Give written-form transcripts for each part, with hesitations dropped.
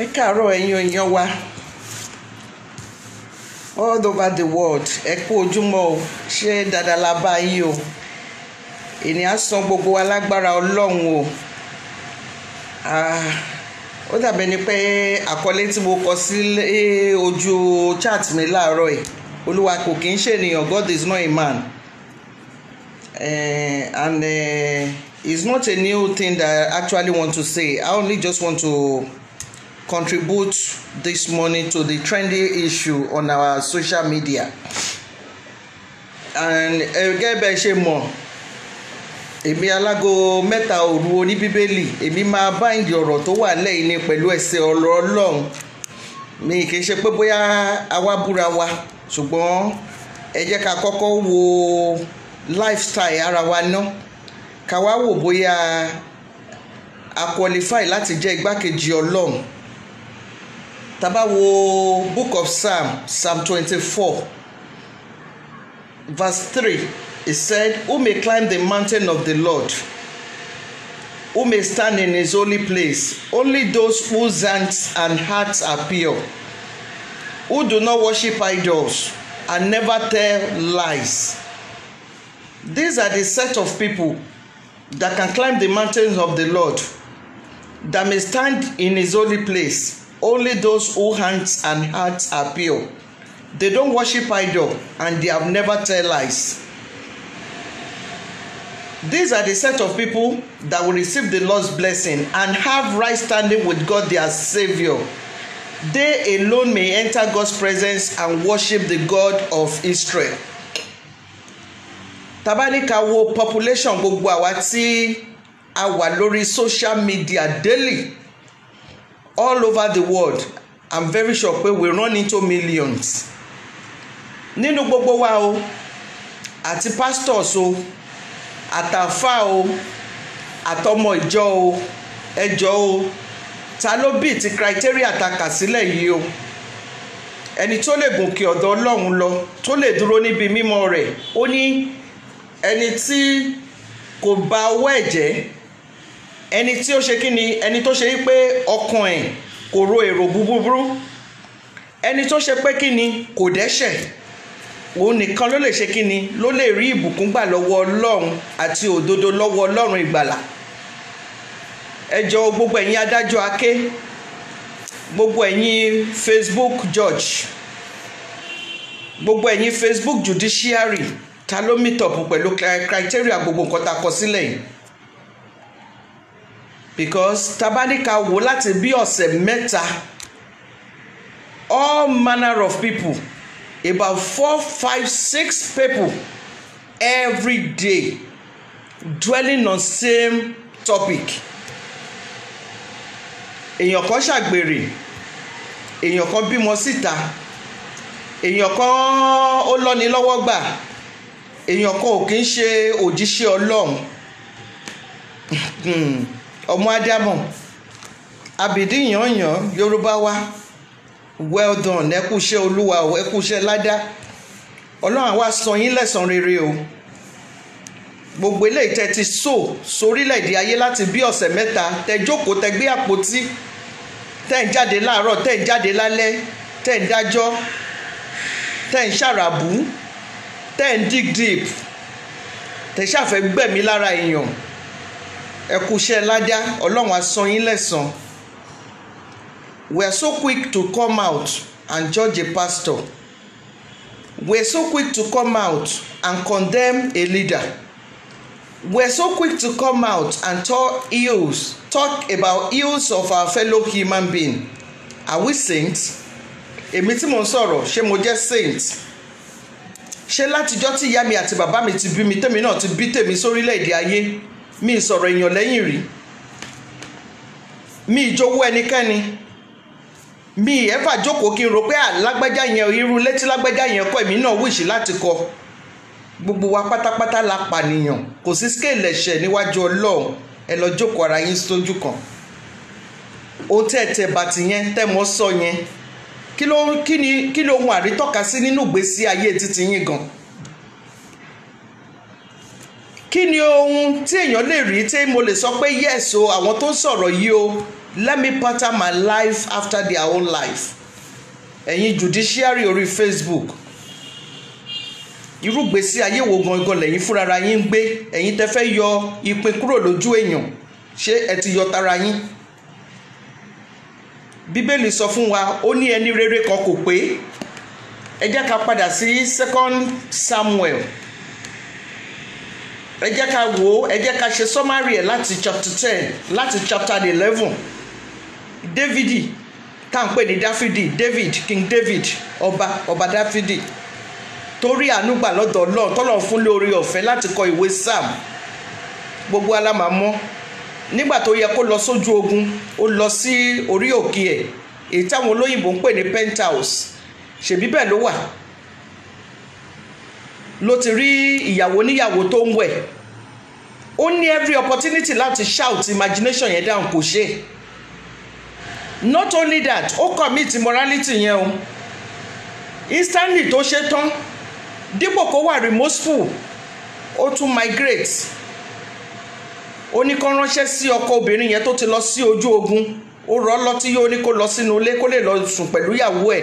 ẹ káàárọ̀ ẹ̀yin èèyàn wa all over the world, ẹ kú ojúmọ́ o, ṣé dáadáa la bá yín o. Ènìyàn san gbogbo wa lágbára Ọlọ́run o. Ó dàbẹ̀ ni pé àkọlé tí mo kọ sí ojú chat mi láàárọ̀ yìí, Olúwa kò kí ń ṣènìyàn, God is not a man. And it's not a new thing that I actually want to say. I only just want to contribute this morning to the trendy issue on our social media. And gẹ́gẹ́ bẹ́ẹ̀ ṣe mọ̀, èmi alágo mẹ́ta òru oní bíbélì, èmi máa báyìí ọ̀rọ̀ tó wà lẹ́yìn ní pẹ̀lú ẹsẹ̀ ọ̀rọ̀ Ọlọ́run. Mi kì í ṣe pé bóyá àwa búra wa, ṣùgbọ́n ẹ jẹ́ ká kọ́kọ́ wo lifestyle ara wa ná, ká wá wò bóyá a qualify láti jẹ́ igbákejì Ọlọ́run. Tá bá wo book of Psalm 24 verse 3, it said, who may climb the mountain of the Lord, who may stand in his holy place? Only those whose hands and hearts are pure, who do not worship idols and never tell lies. These are the set of people that can climb the mountains of the Lord, that may stand in his holy place. Only those whose hands and hearts are pure. They don't worship idol and they have never tell lies. These are the set of people that will receive the Lord's blessing and have right standing with God their Savior. They alone may enter God's presence and worship the God of Israel. Tabanika wo population gbogbo àwa tí a wà lórí social media daily all over the world, I'm very sure pé we run into millions. Nínú gbogbo wa o, àti pastors o, àtàfà o, àtọmọ ìjọ o, ẹjọ́ o, ta ló bí ti criteria ta kà sílẹ̀ yìí o. Ẹni tó lè gòkè ọ̀dọ̀ Ọlọ́run lọ, tó lè dúró níbi mímọ́ rẹ̀, ó ní ẹni tí kò bà ọwọ́ ẹ̀ jẹ́, ẹni tí ó ṣe kíni, ẹni tó ṣe pé ọkàn ẹ̀ kò ro èrò búburú, ẹni tó ṣe pé kíni kò dẹ́ṣẹ̀, òun nìkan ló lè ṣe kíni, ló lè rí ìbùkún gbà lọ́wọ́ Ọlọ́run àti òdodo lọ́wọ́ Ọlọ́run ìgbàlà. Ẹ jọ̀ọ́ gbogbo ẹ̀yin adájọ́ aké, gbogbo ẹ̀yin Facebook judge, gbogbo ẹ̀yin Facebook judiciary, ta ló meet up pẹ̀lú criteria gbogbo nǹkan tá kọ sílẹ̀ yìí? Because tabanika wò láti bí ọ̀sẹ̀ mẹ́ta, all manner of people, about 4, 5, 6 people every day dwelling on same topic. Èèyàn kan ṣàgbèrè, èèyàn kan bímọ síta, èèyàn kan ó lọ́ni lọ́wọ́ gbà, èèyàn kan ò kí ń ṣe òjíṣẹ́ Ọlọ́run. Ọmọ Ádámọ̀, àbìdí yànyàn Yorùbá wa, well done, ẹ kú iṣẹ́ Olúwa o, ẹ kú iṣẹ́ ládá. Ọlọ́run àwa san yín lẹ́san rere o. Gbogbo eléyìí tẹ́ ti sórílẹ̀-èdè ayé láti bí ọ̀sẹ̀ mẹ́ta, tẹ́ jókòó, tẹ́ gbé àpótí, tẹ́ ń jáde láàárọ̀, tẹ́ ń jáde lálẹ́, tẹ́ ń dájọ́, tẹ́ ń ṣàràbù, tẹ́ ń dig deep, tẹ́ ṣàfẹ́ gbẹ̀mí lára èèyàn. Ẹ kú iṣẹ́ ládá, Ọlọ́run á san yín lẹ́san. We are so quick to come out and judge a pastor. We are so quick to come out and condemn a leader. We are so quick to come out and talk about ills of our fellow human being. Are we saints? Èmi tí mo ń sọ̀rọ̀, ṣé mo jẹ́ saint? Ṣé látijọ́ tí ìyá mi àti bàbá mi ti bí mi, tèmi náà ti bí tèmi sórílẹ̀-èdè ayé, mi sọ̀rọ̀ èèyàn lẹ́yìn rí, mi ìjowó ẹnikẹ́ni, mi ẹ̀fà jókòó kí n rò pé lágbájá yẹn irú létí lágbájá yẹn kọ́ èmi náà wíṣì láti kọ. Gbogbo wa pátápátá la pànìyàn, kò sí scale ẹ̀ṣẹ̀ níwájú Ọlọ́run. Ẹ lọ jókòó ara yín sójú kan. Ohun tẹ́ bàtì yẹn tẹ́ mọ́ sọ yẹn, kí ló ohun àrítọ́ka sí nínú ìgbésí ayé títí yín gan? Kí ni ohun tí èèyàn lè rí tí mo lè sọ pé yes o, àwọn tó ń sọ̀rọ̀ yìí o, let me pattern my life after their own life? Ẹ̀yin judiciary orí Facebook, irú ìgbésí ayé wo gangan lẹ́yìn fúnra yín ń gbé? Ẹ̀yin tẹ́ fẹ́ yọ ìpín kúrò lójú èèyàn, ṣé ẹ ti yọ tara yín? Bíbélì sọ fún wa, ó ní ẹni rere kan kò pé. Ẹ jẹ́ ká padà sí 2 Samuel. Ẹ jẹ́ ká wò, ẹ jẹ́ ká ṣe summary ẹ̀ láti chapter 10, láti chapter 11. David, tá ń pè ní Dáfídì, King David, ọba Dáfídì, torí àánú gbà lọ́dọ̀ Ọlọ́run, tọ́lọ́run fún lórí ọ̀fẹ́ láti kọ ìwé Sam. Gbogbo alámàmọ́, nígbà tó yẹ kó lọ sójú ogun, ó lọ sí orí òkè ẹ̀, èyí táwọn olóyìnbó ń pè ní penthouse. Ṣèbí bẹ́ẹ̀ ló wà, ló ti rí ìyàwó níyàwó tó ń wẹ̀. Ó ní every opportunity láti shout imagination yẹn down, kò ṣe. Not only that, ó commit immorality yẹn o. Instantly tó ṣe tán, dípò kó wà remorseful, ó tún migrate. Ó ní kó ránṣẹ́ sí ọkọ obìnrin yẹn tó ti lọ sí ojú ogun, ó rọ̀ lọ tí yóò ní kó lọ sínú ilé kó lè lọ sùn pẹ̀lú ìyàwó ẹ̀.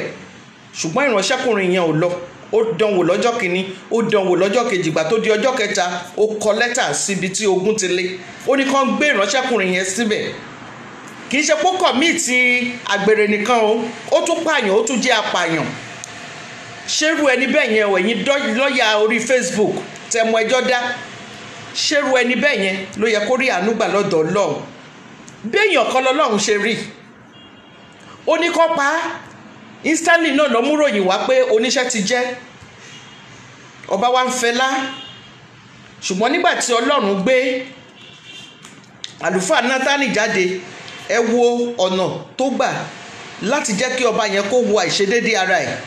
ṣùgbọ́n ìránṣẹ́kùnrin yẹn ò lọ. Ó dánwò lọ́jọ́ kìíní, ó dánwò lọ́jọ́ kejì, ìgbà tó di ọjọ́ kẹta ó kọ lẹ́tà síbi tí ogun ti lé. Ó ní kán gbé ìránṣẹ́kùnrin yẹn síbẹ̀. Kì í ṣe pé ó kọ̀míìtì àgbèrè nìkan o, ó tún pààyàn, ó tún jẹ́ apààyàn. Ṣérú ẹni bẹ́ẹ̀ yẹn ò ẹ̀yin lọ́ọ̀yà orí Facebook tẹ mọ ẹjọ́ dá, ṣérú ẹni bẹ́ẹ̀ yẹn ló yẹ kó rí àánú gbà lọ́dọ̀ Ọlọ́run. Béèyàn kan lọ́lọ́run ṣe rí, ó ní kán pa á, instantly náà lọ mú ròyìn wá pé oníṣẹ́ ti jẹ́, ọba wa ń fẹlá. Ṣùgbọ́n nígbà tí Ọlọ́run gbé àlùfáà Nátánì jáde, ẹ wo ọ̀nà tó gbà láti jẹ́ kí ọba yẹn kó wo àìṣedédé ara ẹ̀.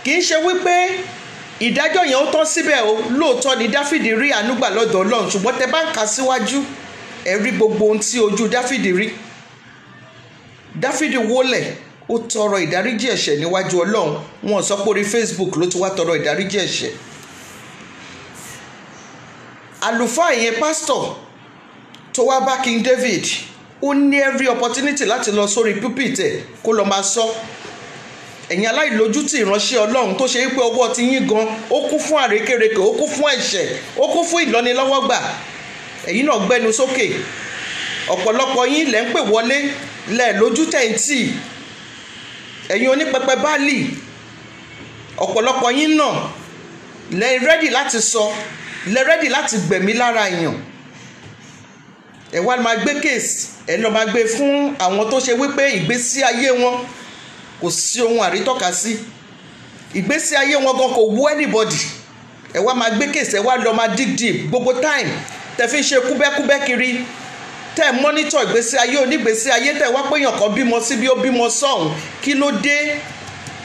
Kì í ṣe wípé ìdájọ́ yẹn ó tán síbẹ̀ o, lóòótọ́ ni Dáfídì rí àánú gbà lọ́dọ̀ Ọlọ́run, ṣùgbọ́n tẹ bá ń kà síwájú ẹ rí gbogbo ohun tí ojú Dáfídì rí. Dáfídì wólẹ̀, ó tọrọ ìdáríjì ẹ̀ṣẹ̀ níwájú Ọlọ́run. Wọn sọ pé orí Facebook ló ti wá tọrọ ìdáríjì ẹ̀ṣẹ̀. Àlùfáà yẹn pásítọ̀ tó wá bá King David, ó ní every opportunity láti lọ sórí pulpit ẹ̀ kó lọ máa sọ. Ẹ̀yin aláìlójútì ìránṣẹ́ Ọlọ́run tó ṣe wípé ọwọ́ ti yín gan, ó kún fún àrékérekè, ó kún fún ẹ̀ṣẹ̀, ó kún fún ìlọ́nilọ́wọ́gbà. Ẹ̀yin náà gbẹ́nu sókè. Ọ̀pọ̀lọpọ̀ yín lẹ́ ń pè wọlé lẹ́ lójú tẹ̀ǹtì. Ẹ̀yin onípẹpẹ báàlì, ọ̀pọ̀lọpọ̀ yín náà lẹ́ rẹ́dì láti sọ, lẹ́ rẹ́dì láti gbẹ̀mí lára èèyàn. Ẹ wá máa gbé kéèsì, ẹ lọ máa gbé fún àwọn tó ṣe wípé ìgbésí ayé wọn kò sí ohun àrítọ́ka sí. Ìgbésí ayé wọn gan kò wú anybody. Ẹ wá máa gbé kéèsì, ẹ wá lọ máa dig deep gbogbo time tẹ fi ń ṣe kúbẹ́kúbẹ́ kiri, tẹ mọ́nítọ̀ ìgbésí ayé onígbésí ayé, tẹ wá péyàn kan bímọ síbi ó bímọ sọ́hùn. Kí ló dé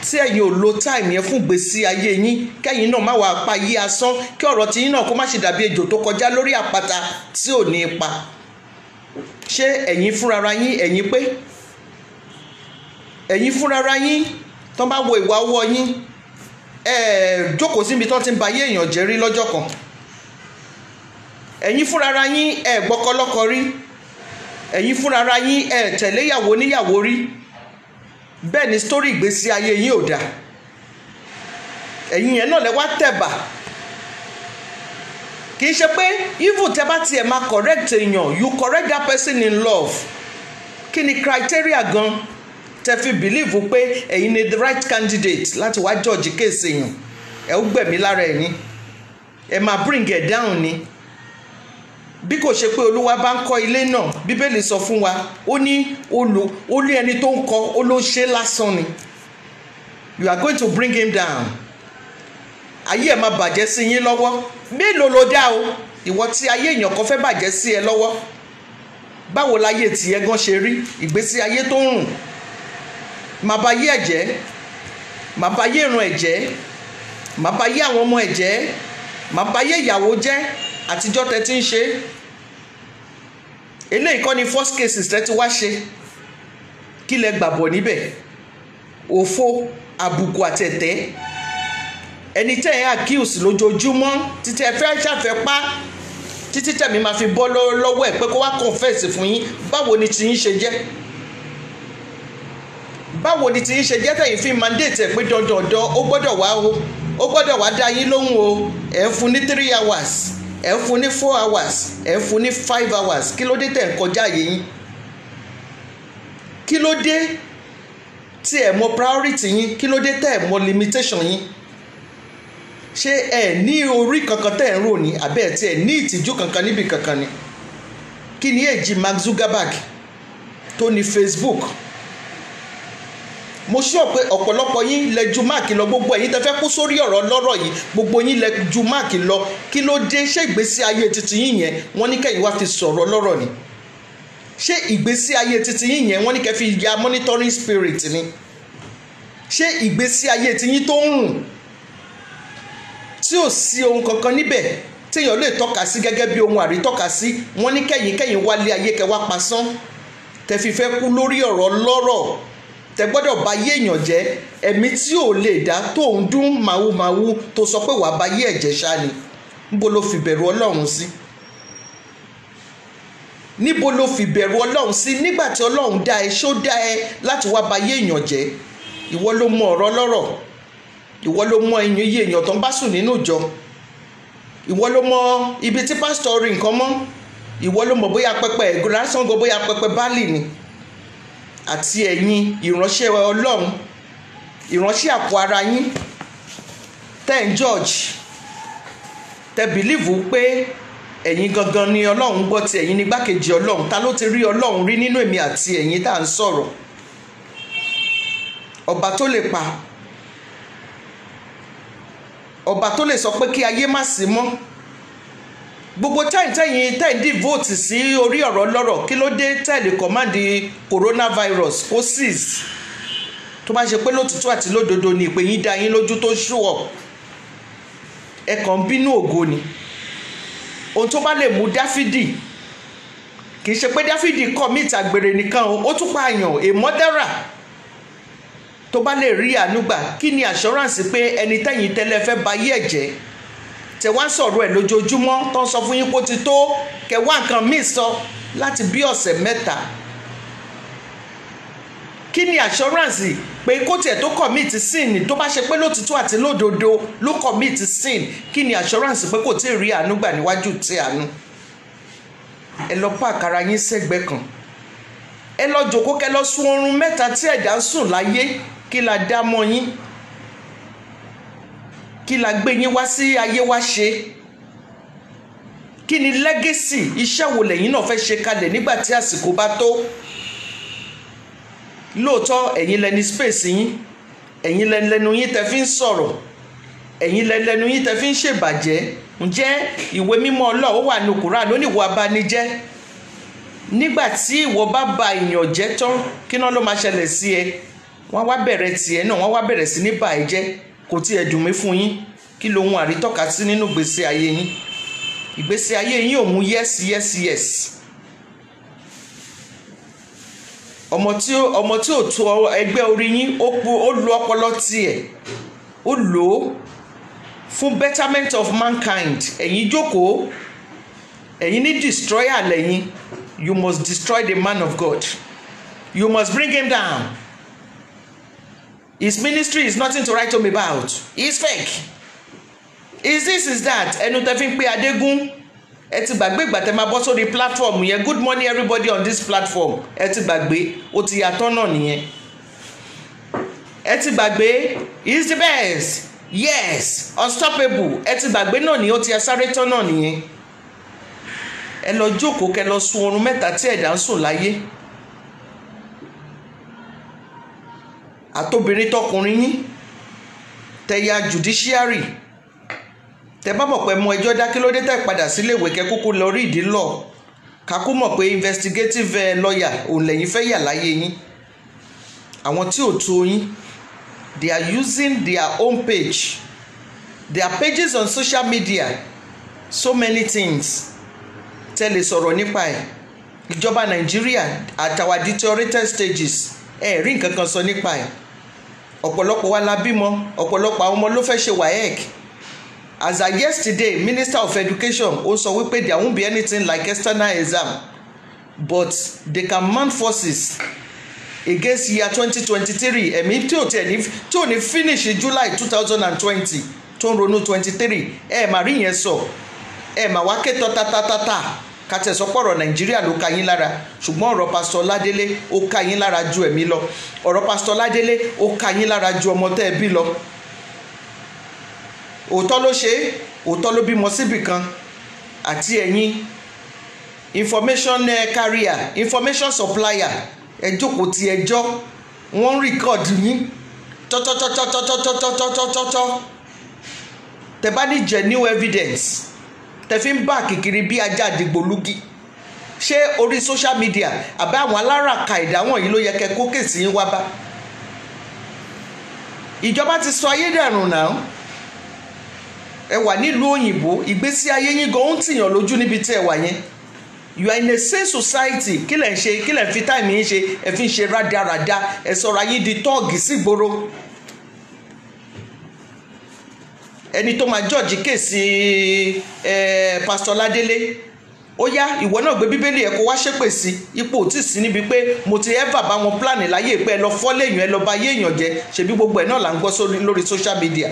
tí ẹ̀yin ò lo time yẹn fún ìgbésí ayé yín? Kẹ́yìn náà má wàá pa yí asán, kí ọ̀rọ̀ tí yín náà kó má ṣe dàbí ejò tó kọjá lórí àpáta tí ò ní ipa. Ṣé ẹ̀yin fúnrara yín ẹ̀yin pé? Ẹ̀yin fúnrara yín tán bá wo ìwà ọwọ́ yín, jókòó síbi tán ti ń ba ayé èèyàn jẹ́ rí lọ́jọ́ kan. Ẹ̀yin fúnrara yín gbọ́kọ́lọ́kọ rí. Ẹ̀yin fúnrara yín tẹ̀lé ìyàwó níyàwó rí. Bẹ́ẹ̀ ni story ìgbésí ayé yín ò dáa. Ẹ̀yin yẹn náà lẹ wá tẹ̀bà. Kì í ṣe pé even tẹ bá tiẹ̀ máa correct èèyàn, you correct that person in love. Kí ni criteria gan tẹ fi believe pé ẹ̀yin ni the right candidate láti wá judge case èèyàn? Ẹ ó gbẹ̀mí lára ẹ̀ ní, ẹ máa bring it down ni. Bí kò ṣe pé Olúwa bá ń kọ́ ilé náà, Bíbélì sọ fún wa, ó ní ẹni tó ń kọ́, ó ló ṣe lásán ni. You are going to bring him down. Ayé ẹ̀ máa bàjẹ́ sí yín lọ́wọ́. Mélòó ló dá o? Ìwọ tí ayé èèyàn kan fẹ́ bàjẹ́ sí ẹ lọ́wọ́. Báwo láyé tìyẹ gan ṣe rí? Ìgbésí ayé tó ń rùn. Màá ba yé ẹ̀jẹ̀, màá ba yé ìran ẹ̀jẹ̀, màá ba yé àwọn ọmọ ẹ̀jẹ̀, màá ba yé ìyàwó jẹ́. Àtijọ́ tẹ ti ń ṣe. Eléyìí kọ́ ni first cases tẹ ti wá ṣe. Kí lẹ gbàbọ̀ níbẹ̀? Òfo, àbùkù àtẹ̀tẹ̀. Ẹni tẹ́ ẹ̀ accuse lójoojúmọ́ títí ẹ fẹ́ ṣàfẹ́ pa, títí tẹ̀mí máa fi bọ́ lọ́wọ́ ẹ̀ pé kó wá confess fún yín. Báwo ni tiyín ṣe jẹ́? Báwo ni tiyín ṣe jẹ́ tẹ̀yìn fi mandate ẹ̀ pé dandandan ó gbọ́dọ̀ wá o, ó gbọ́dọ̀ wá dá yín lóhùn o. Ẹ̀ ń fún ní 3 hours, ẹ̀ ń fún ní 4 hours, ẹ̀ ń fún ní 5 hours. Kí ló dé tẹ̀ ń kọjá àyè yín? Kí ló dé tí ẹ̀ mọ priority yín? Kí ló dé tẹ̀ ẹ̀ mọ limitation yín? Ṣé ẹ ní orí kankan tẹ́ ẹ̀ ń rò ní, àbẹ́ ẹ̀ tí ẹ̀ ní ìtìjú kankan níbi kankan ni? Kí ni èjì Mark Zuckerberg tó ní Facebook? Mo sọ pé ọ̀pọ̀lọpọ̀ yín lẹ ju máàkì lọ. Gbogbo ẹ̀yin tẹ́ fẹ́ kú sórí ọ̀rọ̀ lọ́rọ̀ yìí, gbogbo yín lẹ ju máàkì lọ. Kí ló dé? Ṣé ìgbésí ayé titi yín yẹn wọ́n ní kẹ́yìn wá fi sọ̀rọ̀ lọ́rọ̀ ni? Ṣé ìgbésí ayé titi yín yẹn wọ́n ní kẹ́ fi ya monitoring spirit ni? Ṣé ìgbésí ayé ti yín tó ń rùn tí ò sí ohun kankan níbẹ̀ téèyàn lè tọ́ka sí gẹ́gẹ́ bí ohun àrítọ́ka sí, wọ́n ní kẹ́yìn wálé ayé kẹ́ wá pasán, tẹ́ fi fẹ́ kú lórí ọ̀rọ̀ lọ́rọ̀, tẹ́ gbọ́dọ̀ bá yé èèyàn jẹ́. Ẹ̀mí tí ò lè dá tó ń dún màwúmàwú tó sọ pé wàá bá yé ẹ̀jẹ̀ ṣá ni. Níbo ló fi bẹ̀rù Ọlọ́run sí? Níbo ló fi bẹ̀rù Ọlọ́run sí? Nígbà tí Ọlọ́run dá ẹ, ṣó dá ẹ láti wá bá yé èèyàn jẹ́? ìwọ ló mọ ọ̀rọ̀ lọ́rọ̀, ìwọ ló mọ iye èèyàn tó ń bá sùn nínú ìjọ, ìwọ ló mọ ibi tí pásítọ̀ rí nǹkan mọ́, ìwọ ló mọ bóyá pẹpẹ lásán gan, bóyá pẹpẹ báàlì ni. Àti ẹ̀yin ìránṣẹ́ Ọlọ́run, ìránṣẹ́ àpò ara yín tẹ́ ń judge, tẹ́ bìlíìfù pé ẹ̀yin gangan ni Ọlọ́run gbọ́, ti ẹ̀yin ní igbákejì Ọlọ́run. Ta ló ti rí Ọlọ́run rí nínú èmi àti ẹ̀yin tá à ń sọ̀rọ̀? Ọba tó lè pa, ọba tó lè sọ pé kí ayé má sí mọ́. Gbogbo tẹ́yìn devote sí orí ọ̀rọ̀ lọ́rọ̀, kí ló dé tẹ̀lé kọ́mándì coronavirus ó cease? Tó bá ṣe pé lótìtọ́ àti lódodo ni ìpè yín dá yín lójú tó ṣùọ̀, ẹ kàn bínú ògo ni. Ohun tó bá lè mú Dáfídì, kì í ṣe pé Dáfídì commit àgbèrè nìkan o, ó tún pààyàn, a murderer. Tó bá lè rí àánú gbà, kí ni assurance pé ẹni tẹ́yìn tẹ́lẹ̀ fẹ́ ba ayé ẹ̀ jẹ́, tẹ wá ń sọ̀rọ̀ ẹ̀ lójoojúmọ́ tó ń sọ fún yín kó ti tó, kẹ wá nǹkan míì sọ láti bí ọ̀sẹ̀ mẹ́ta? Kí ni assurance pé kó tiẹ̀ tó commit sin ni? Tó bá ṣe pé lótìtọ́ àti lódodo ló commit sin, kí ni assurance pé kò tí ì rí àánú gbà níwájú tí àánú? Ẹ lọ pa àkàrà yín sẹ́gbẹ́ kan, ẹ lọ jókòó kẹ lọ sùn oorun mẹ́ta tí ẹ̀dá ń sùn láyé. Kí la dá mọ́ yín? Kí la gbé yín wá sí ayé wá ṣe? Kí ni legacy? Iṣẹ́ wo lẹ́yìn náà fẹ́ ṣe kalẹ̀ nígbà tí àsìkò bá tó? Lóòótọ́ ẹ̀yin lẹni space yín, ẹ̀yin lẹ́nu yín tẹ́ fi ń sọ̀rọ̀, ẹ̀yin lẹ́nu yín tẹ́ fi ń ṣèbàjẹ́. Ǹjẹ́ ìwé mímọ́ Ọlọ́run wà ní Kùránì ló ní ìwọ abanijẹ́? Nígbà tí ìwọ bá ba èèyàn jẹ́ tán, kí náà ló máa ṣẹlẹ̀ sí ẹ? Wọ́n wá bẹ̀rẹ̀ tiẹ̀ náà, wọ́n wá bẹ̀rẹ̀ sí ní bà ẹ́ jẹ́. Kò tiẹ̀ dùn mí fún yín. Kí lohun àrítọ́ka sí nínú ìgbésí ayé yín? Ìgbésí ayé yín ò mú yes. Ọmọ tí ò tó ẹgbẹ́ orí yín, ó lo ọpọlọ tiẹ̀, ó lò ó fún betterment of mankind. Ẹ̀yin jókòó, ẹ̀yin ní destroyer lẹ́yìn. You must destroy the man of God. You must bring him down. His ministry is nothing to write home about. He's fake. Is this, is that? Ẹnu tẹ́ fi ń pe Adégún. Ẹ ti gbàgbé ìgbà tẹ́ máa bọ́ sórí platform yẹn. Good morning everybody on this platform. Ẹ ti gbàgbé, ó ti yàtọ̀ náà nìyẹn. Ẹ ti gbàgbé, he's the best. Yes, unstoppable. Ẹ ti gbàgbé náà ni ó ti sáré tán náà nìyẹn. Ẹ lọ jókòó kẹ́ lọ sùn oorun mẹ́ta tí ẹ̀dá ń sùn láyé. Àtobìnrin tọkùnrin yín tẹ̀yà judiciary, tẹ bá mọ̀ pé mú ẹjọ́ dá, kí ló dé tẹ́ padà sílé ìwé kẹ́ kúkú lọ rí ìdí lọ, kakú mọ̀ pé investigative lawyer òun lẹ́yìn fẹ́ yà láyé yín. Àwọn tí ò tó yín, they are using their own page, their pages on social media, so many things tẹ́ lè sọ̀rọ̀ nípa ẹ̀. Ìjọba Nàìjíríà at our deteriorated stages, ẹ rí nǹkan kan sọ nípa ẹ̀. Ọ̀pọ̀lọpọ̀ wa la bímọ, ọ̀pọ̀lọpọ̀ àwọn ọmọ ló fẹ́ ṣe WAEC. As of yesterday, Minister of Education ó sọ wípé there won't be anything like external exam, but they can mount forces against year 2023. Ẹ̀mí tí ò ní finish July 2020 tó ń ronú 23. Ẹ mà rí yẹn sọ, ẹ mà wá ké tọ́tátátátá kàtẹ́ sọpọ̀rọ̀ Nàìjíríà ló ka yín lára, ṣùgbọ́n ọ̀rọ̀ Pastor Ládélé ó ka yín lára ju ẹ̀mí lọ. Ọ̀rọ̀ Pastor Ládélé ó ka yín lára ju ọmọ tẹ́ ẹ bí lọ. Òótọ́ ló ṣe, òótọ́ ló bímọ síbì kan. Àti ẹ̀yin information carrier, information supplier, ẹ jókòó ti ẹjọ́, wọ́n record yín tọ́tọ́tọ́tọ́tọ́tọ́tọ́tọ́tọ́. Tẹ́ bá ní genuine evidence, tẹ́ fi ń bá kìkiri bí ajá àdìgbòlugi. Ṣé orí social media àbí àwọn aláràkà ìdáwọ̀n yìí ló yẹ kẹ́ kó kèsì yín wá bá? Ìjọba ti sọ ayé dànù náà. Ẹ wà nílùú òyìnbó, ìgbésí ayé yín gan ń tìyàn lójú níbi tí ẹ wà yẹn. You are in a sane society. Kí lẹ̀ ń ṣe, kí lẹ̀ ń fi táìmì yín ṣe, ẹ fi ń ṣe rádaràda, ẹ sọ̀rọ̀ ayé di tọ́ọ̀gì sígboro. Ẹni tó máa jọ́ọ̀jì kéèsì Pastor Ládélé ó yá ìwọ náà gbé bíbélì ẹ kó wá ṣépè sí ipò tí sí níbi pé mo ti ever bá wọn plan láyé pé ẹ lọ fọ́ léèyàn ẹ lọ bá yé èèyàn jẹ ṣebí gbogbo ẹ̀ náà là ń gbọ́ lórí social media.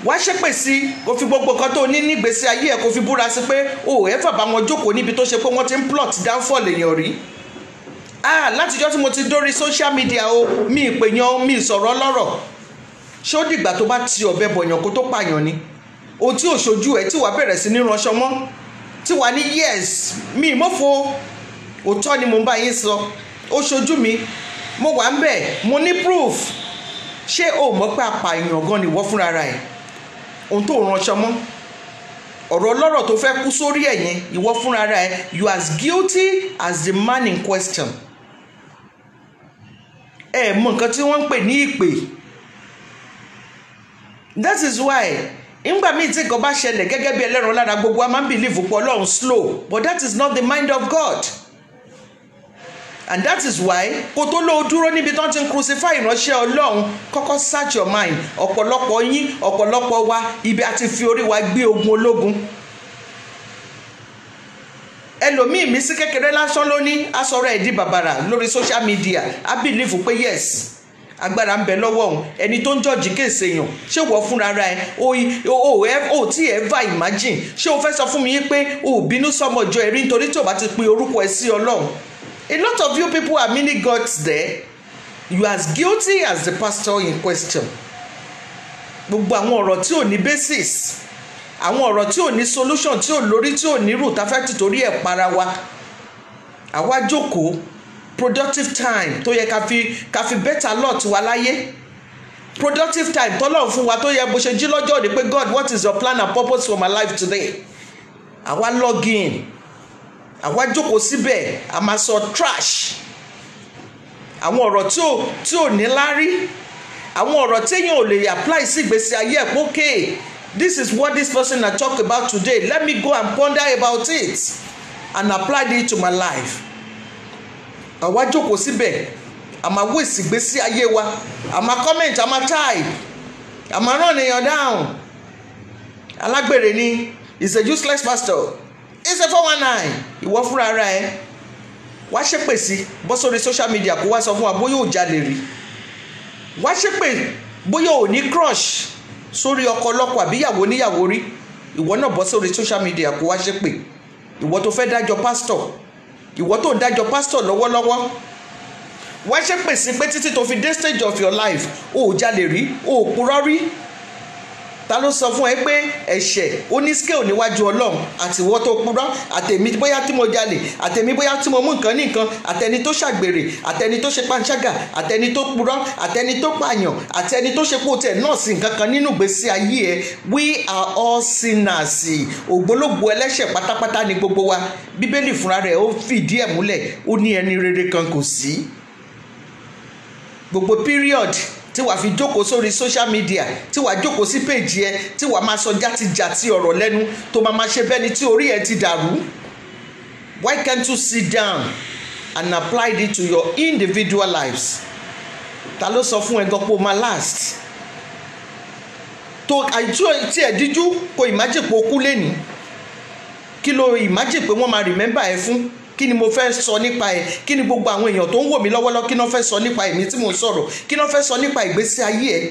wá ṣépè sí kó fi gbogbo kan tó ní nígbésí ayé ẹ kó fi búra sí pé o ever bá wọn jókòó níbi tó ṣe pé wọ́n ti ń plot downfall èèyàn rí. látijọ́ tí mo ti dórí social media o mi ìpèyàn mi ìsọ̀rọ̀ lọ́rọ̀ ṣé ó dìgbà tó bá ti ọ̀bẹ bọ̀yàn kó tó pààyàn ni ohun tí ò ṣojú ẹ tí wàá bẹ̀rẹ̀ sí ní ránṣọ mọ́ tí wàá ní yes mi ìmọ̀fo òótọ́ ni mo ń bá yín sọ ó ṣojú mi mo wà ń bẹ̀ mo ní proof ṣé o mọ̀ pé apààyàn gan ni wọ́n fúnra ẹ̀ ohun tó ránṣọ mọ́ ọ̀rọ̀ ọlọ́rọ̀ tó fẹ́ kú sórí ẹ̀ yẹn ìwọ fúnra ẹ̀ you as guilty as the man in question. ẹ mọ̀ nǹkan tí wọ́n ń pè ní ìpè. that is why nígbà míì tí nǹkan bá ṣẹlẹ̀ gẹ́gẹ́ bí ẹlẹ́ran lára gbogbo a máa ń believe pé Ọlọ́run slow but that is not the mind of God. And that is why kó tó lóo dúró níbi tó ń ti ń crucify ìránṣẹ́ Ọlọ́run kọ́kọ́ search your mind. ọ̀pọ̀lọpọ̀ yín ọ̀pọ̀lọpọ̀ wa ibi àti fi orí wa gbé ogun ológun. ẹlòmíì mi sí kékeré lásán lóní asọ̀rọ̀ ẹ̀ di bàbàrà lórí social media I believe pé yes agbára ń bẹ lọ́wọ́ òun ẹni tó ń jọ́ọ̀jì kéèsè èèyàn ṣé wọ́n fúnra ra ẹ o tí ẹ bá imagine ṣé o fẹ́ sọ fún mi pé o bínú sọmọ ìjọ ẹ̀rí nítorí tí o bá ti pe orúkọ ẹ sí Ọlọ́run. A lot of you people are mini gods there. You are as guilty as the pastor in question. Gbogbo àwọn ọ̀rọ̀ tí ò ní basis àwọn ọ̀rọ̀ tí ò ní solution tí ò lórí tí ò ní root afẹ́ tìtorí ẹ̀ para wa àwa jókòó productive time tó yẹ ká fi better lot wa láyé productive time tọ́lọ́run fún wa tó yẹ bó ṣe jí lọ́jọ́ òní pé God what is your plan and purpose for my life today. àwa log in àwa jókòó síbẹ̀ a máa sọ trash àwọn ọ̀rọ̀ tí ò ní lárí àwọn ọ̀rọ̀ téèyàn ò lè apply sí ìgbésí ayé ẹ̀ pé okay this is what this person I talk about today let me go and ponder about it and apply it to my life. àwa jókòó síbẹ̀ a máa waste ìgbésí ayé wa a máa comment a máa type a máa run èèyàn down alágbèrè ni is a useless pastor is a 419 ìwọ fúnra ara ẹ wá ṣépè sí bọ́ sórí social media kó wá sọ fún wa bóyá ò jalè rí wá ṣépè bóyá ò ní crush sórí ọkọ ọlọ́kọ àbíyàwó níyàwó rí ìwọ náà bọ́ sórí social media kó wá ṣépè ìwọ tó fẹ́ dájọ́ pastor ìwọ tó ń dájọ́ pastor lọ́wọ́lọ́wọ́ wá ṣépè sí pé títí tó fi dé stage of your life ò jalè rí ò purọ́ rí ta ló sọ fún ẹ pé ẹ̀ṣẹ̀ ó ní scale níwájú Ọlọ́run àti ìwọ tó purọ́ àtẹ̀mí bóyá tí mo jalè àtẹ̀mí bóyá tí mo mú nǹkan ní nǹkan àtẹni tó ṣàgbèrè àtẹni tó ṣe panṣágà àtẹni tó purọ́ àtẹni tó pààyàn àtẹni tó ṣe pò tẹ̀ nọ́ọ̀sì nǹkan kan nínú ìgbésí ayé ẹ we are all sinners ògbólógbò ẹlẹ́ṣẹ̀ pátápátá ni gbogbo wa Bíbélì fúnra rẹ̀ ó fìdí ẹ̀ múlẹ̀ ó ní ẹni rere kan kò sí gbogbo period tí wàá fi jókòó sórí social media tí wàá jókòó sí péjì ẹ tí wàá máa sọ játijàti ọ̀rọ̀ lẹ́nu tó máa ṣe bẹ́ni tí orí ẹ ti dàrú. Why can't you sit down and apply it to your individual lives? ta ló sọ fún ẹ gan pé o máa last tó àìtú tí ẹ díjú kò imagine pé o kú lẹ́ni kí ló imagine pé wọ́n máa remember ẹ fún kí ni mo fẹ́ sọ nípa ẹ̀ kí ni gbogbo àwọn èèyàn tó ń wò mí lọ́wọ́lọ́wọ́ kí ni wọ́n fẹ́ sọ nípa èmi tí mò ń sọ̀rọ̀ kí ni wọ́n fẹ́ sọ nípa ìgbésí ayé ẹ̀.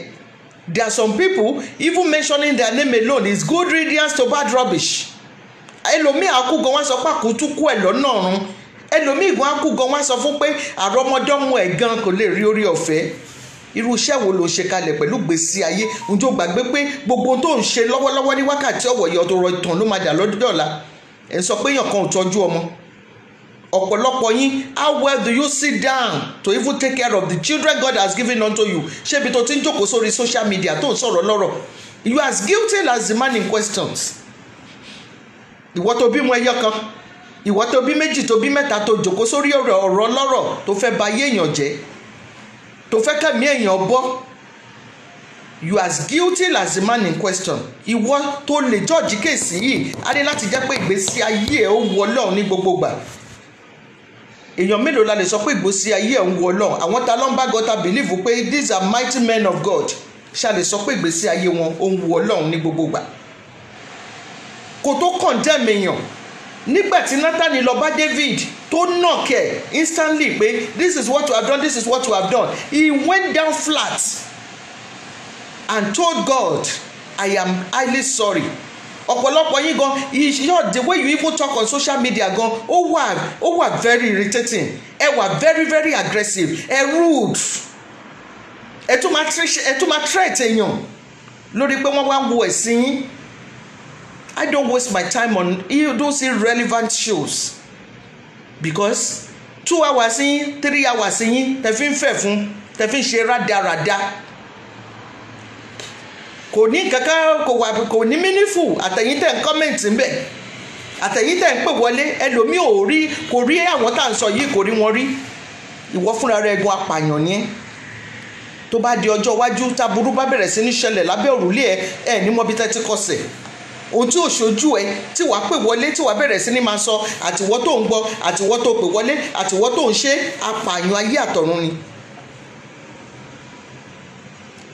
There are some people even mentioning their name alone is good riddance to bad rubbish. ẹlòmíì àkú gan wá sọ pé àkútú kú ẹ̀ lọ́nà ọ̀run ẹlòmíì gan àkú gan wá sọ fún pé àrọ́mọdọ́mọ ẹ̀ gan kò lè rí orí ọ̀fẹ́. irú iṣẹ́ wo ló ṣe kalẹ̀ pẹ̀lú gbèsè ayé ǹjẹ́ o gbàgbé pé gbogbo tó ń ṣe lọ́wọ́lọ́wọ́ ní wákàtí ọ̀wọ̀ yọ tó rọ ìtàn ló máa dà lọ́dún ọ̀la ẹ̀ ń sọ pé èèyàn kan ò tọ́jú ọmọ ọ̀pọ̀lọpọ̀ yín how well do you sit down to even take care of the children God has given unto you ṣébi tó ti ń jókòó sórí social media tó ń sọ̀rọ̀ lọ́rọ̀ you are as guilty as the man in questions. ìwọ tó bímọ ẹyọ kan ìwọ tó bí méjì tó bí mẹ́ta tó jókòó sórí ọ̀rọ̀ lọ́rọ̀ tó fẹ́ ba ayé èèyàn jẹ́ tó fẹ́ kẹ́mi èèyàn bọ́ you are as guilty as the man in question. ìwọ tó lè jọ́ọ̀jì kéèsì yìí á ní láti jẹ́ pé ìgbésí ayé ẹ̀ ó wọ Ọlọ́run ní gbogbo gbà. èèyàn mélòó la lè sọ pé ìgbésí ayé ẹ̀ ń wọ Ọlọ́run àwọn ta ló ń bá gọ́ta believe pé these are mighty men of God ṣá lè sọ pé ìgbésí ayé wọn ó ń wọ Ọlọ́run ní gbogbo gbà. kò tó condemn èèyàn nígbà tí Nátánì lọ bá David tó knock ẹ̀ instantly pé this is what you have done, this is what you have done, he went down flat and told God, I am highly sorry. Ọ̀pọ̀lọpọ̀ yín gan, the way you even talk on social media gan, ó wà very irritating, ẹ wà very very aggressive, ẹ rude, ẹ tún máa threat èèyàn lórí pé wọ́n wá ń wo ẹ̀sìn yín. I don't waste my time on those irrelevant shows because 2 hours yín 3 hours yín tẹ́ fi ń fẹ́ fún, tẹ́ fi ń ṣe rádaràda, kò ní kankan, kò ní meaningful. Àtẹ̀yìn tẹ̀ ń comment ń bẹ̀, àtẹ̀yìn tẹ̀ ń pè wọlé, ẹlòmíì kò rí àwọn tá à ń sọ yìí, kò rí wọn rí. Ìwọ fúnra rẹ̀ gan apààyàn ni ẹ́. Tó bá di ọjọ́ iwájú táburú bá bẹ̀rẹ̀ sí ní ṣẹlẹ̀ lábẹ́ òrùlé ẹ ní mọ̀ bí tẹ́tí kọsẹ̀. Ohun tí ò ṣojú ẹ tí wàá pè wọlé tí wàá bẹ̀rẹ̀ sí ní máa sọ, àtiwọ́ tó ń gbọ́, àtiwọ́ tó pè wọlé, àtiwọ́ tó ń ṣe, apààyàn ayé àtọ̀run ni.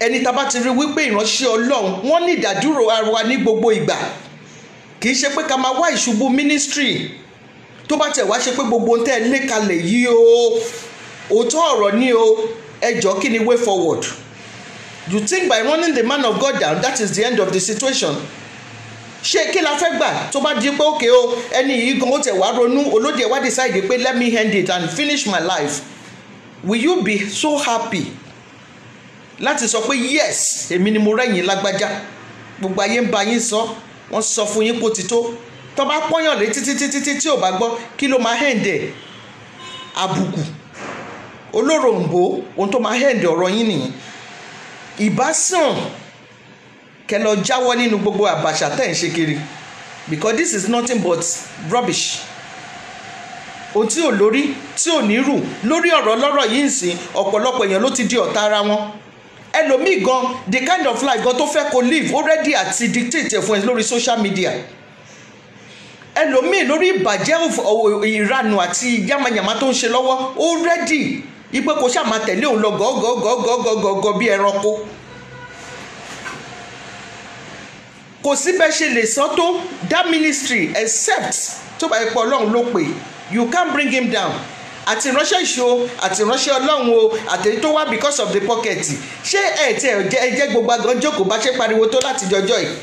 Ẹni tá bá ti rí wípé ìránṣẹ́ Ọlọ́run wọ́n ní ìdádúró ara wa ní gbogbo ìgbà, kì í ṣe pé ká máa wá ìṣubú ministry. Tó bá tẹ̀ wá ṣe pé gbogbo ohun tẹ́ ẹ lé kalẹ̀ yìí o, òótọ́ ọ̀rọ̀ ni o, ẹ jọ̀ọ́ kí ni way forward? You think by running the man of God down that is the end of the situation? Ṣé kí la fẹ́ gbà tó bá di pé òkè o, ẹni yìí gan ó tẹ̀ wá ronú, olódì ẹ̀ wá decide pé let me end it and finish my life? Will you be so happy láti sọ pé yes, èmi ni mo rẹ́yìn lágbájá, gbogbo ayé ń ba yín sọ, wọ́n sọ fún yín pó ti tó, tó bá pọ́yàn lé títí tí ò bá gbọ́, kí ló máa hẹ́ǹdẹ̀? Àbùkù, olóròǹbó, ohun tó máa hẹ́ǹdẹ̀ ọ̀rọ̀ yín nìyẹn. Ìbásàn kẹ́ lọ jáwọ́ nínú gbogbo àbàṣà tẹ́ ń ṣe kiri, because this is nothing but rubbish. Ohun tí ò lórí, tí ò ní rù lórí ọ̀rọ̀ lọ́rọ̀ yìí ń sìn, ọ̀pọ̀lọpọ̀ èèyàn ló ti di ọ̀tá ara wọn. Ẹlòmíì gan, the kind of life gan tó fẹ́ kó live already àti dictate fún ẹ lórí social media. Ẹlòmíì lórí ìbàjẹ́ ìranù àti yamayama tó ń ṣe lọ́wọ́ already ipe kò ṣáà máa tẹ̀lé òun lọ gọ́gọ́gọ́gọ́gọ́gọ́ bí ẹranko. Kò sí bẹ́ẹ̀ ṣe lè sọ tó that ministry except tó bá yẹ pé Ọlọ́run ló pè, you can't bring him down. Àti ìránṣẹ́ ìṣó, àti ìránṣẹ́ Ọlọ́run o, àtẹ̀yí tó wá because of the pocket. Ṣé ẹ jẹ́ gbogbo agan jókòó bá ṣe pariwo tó láti jọjọ́ yìí?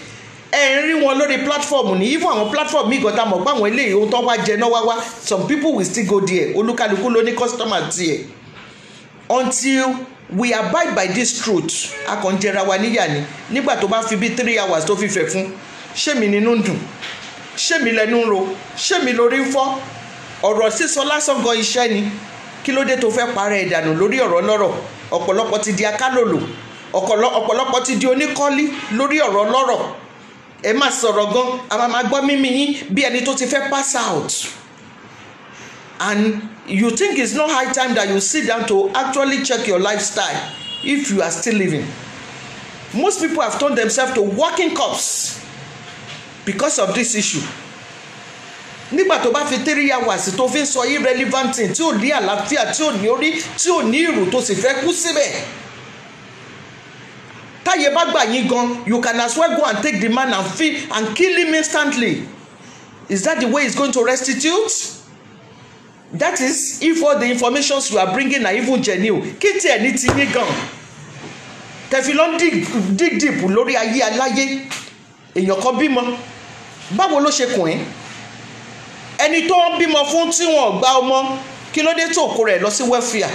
Ẹ ń rí wọn lórí platform ní, even àwọn platform míì gan tá mọ̀ pé àwọn eléyìí ohun tó wá jẹ náà wá, some people will still go there. Olúkálukú ló ní customer tiẹ̀. Until we abide by this truth, a kàn jẹra wa níyà ni. Nígbà tó bá fi bí 3 hours tó fi fẹ̀ fún, ṣé mi nínú ń dùn? Ṣé mi lẹ́nu ń ro? Ṣé mi lórí ń fọ́? Ọ̀rọ̀ sísọ lásán gan iṣẹ́ ni. Kí ló dé tó fẹ́ parẹ́ ìdànù lórí ọ̀rọ̀ lọ́rọ̀? Ọ̀pọ̀lọpọ̀ ti di akálòlò, ọ̀pọ̀lọpọ̀ ti di oníkọ́lí lórí ọ̀rọ̀ lọ́rọ̀. Ẹ má sọ̀rọ̀ gan, a máa gbọ́ mímí yín bí ẹni tó ti fẹ́ pass out. And you think it's not high time that you sit down to actually check your lifestyle if you are still living? Most people have turned themselves to walking corpse because of this issue. Nígbà tó bá fi 3 hours tó fi ń sọ irrelevant thing tí ò ní àlàáfíà, tí ò ní orí, tí ò ní ìrù tó sì fẹ́ kú síbẹ̀. Táyé bá gbà yín gan, you can as well go and take the man and kill him instantly. Is that the way he's going to restitute? That is if all the informations you are bringing are even genuine. Kí tí ẹ̀ ní ti yín gan? Tẹ̀fi lọ dig deep lórí ayé aláyé. Èèyàn kan bímọ. Báwo ló ṣe kùn ẹ́? Ẹni tó ń bímọ fún tí wọn gba ọmọ, kí ló dé tó kó rẹ̀ lọ sí welfare?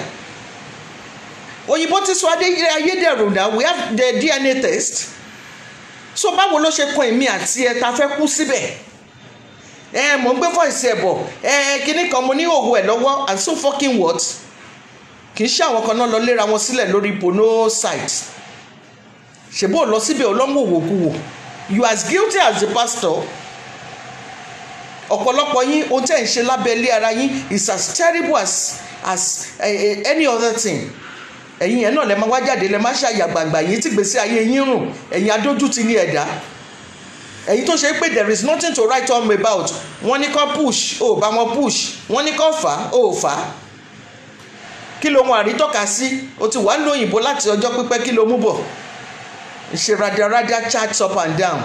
Òyìnbó ti sọ ayédèrú náà, we have the DNA test. So báwo ló ṣe kùn èmi àti ẹ ta fẹ́ kú síbẹ̀? Mo ń gbé voice ẹ̀ bọ̀, kíní kan mo ní òwò ẹ̀ lọ́wọ́, and so fucking what? Kì í ṣe àwọn kan náà lọ léra wọn sílẹ̀ lórí porno site. Ṣèbó lọ síbẹ̀ ọlọ́mọ òwòkúwò. You as guilty as the pastor. Ọ̀pọ̀lọpọ̀ yín ohun tẹ́ ń ṣe lábẹ́ ilé ara yín is as terrible as any other thing. Ẹ̀yin yẹn náà lẹ máa wá jáde, lẹ máa ṣàyà gbàgbà yín tí gbèsè ayé yín rùn, ẹ̀yin adójútì ní ẹ̀dá. Ẹ̀yin tó ṣe pé there is nothing to write home about. Wọ́n ní kó push, ó bá wọn push. Wọ́n ní kó fà, ó fà. Kí ló wọn àrítọ́ka sí? O ti wà ní òyìnbó láti ọjọ́ pípẹ́, kí ló mú bọ̀? Ṣe radia charts up and down.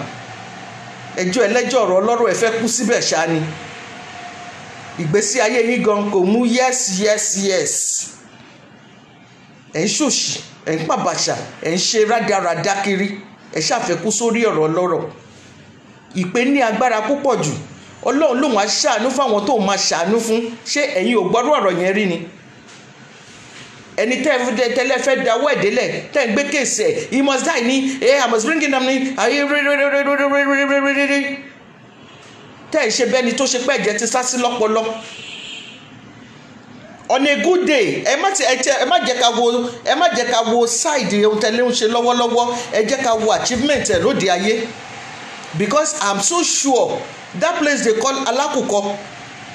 Ẹjọ́ ẹlẹ́jọ́ ọ̀rọ̀ ọlọ́rọ̀ ẹ fẹ́ kú síbẹ̀ ṣá ni. ìgbésí ayé yín gan kò mú yes ẹ̀ ń ṣòṣì, ẹ̀ ń pàbàṣà, ẹ̀ ń ṣe rádaràdá kiri, ẹ̀ ṣàfẹ́kú sórí ọ̀rọ̀ ọlọ́rọ̀. Ìpè ní agbára púpọ̀ jù. Ọlọ́run lòun á ṣàánú fáwọn tó máa ṣàánú fún. Ṣé ẹ̀yin ò gbọ́rú ọ̀rọ̀ yẹn rí ni? Ẹni tẹ́lẹ̀ fẹ́ dáwọ́ ẹ̀dẹ́lẹ̀ tẹ́ ń gbé kéèsì ẹ̀, he must die ní I must bring him down ní tẹ́ ẹ̀ ṣe bẹ́ni tó ṣe pé ẹ̀jẹ̀ ti sá sí lọ́pọlọ. On a good day, ẹ má jẹ́ ká wo side ohun tẹ́lẹ̀ ń ṣe lọ́wọ́lọ́wọ́, ẹ jẹ́ ká wo achievement ẹ̀ lóde ayé. Because I'm so sure that place they call Alákùkọ,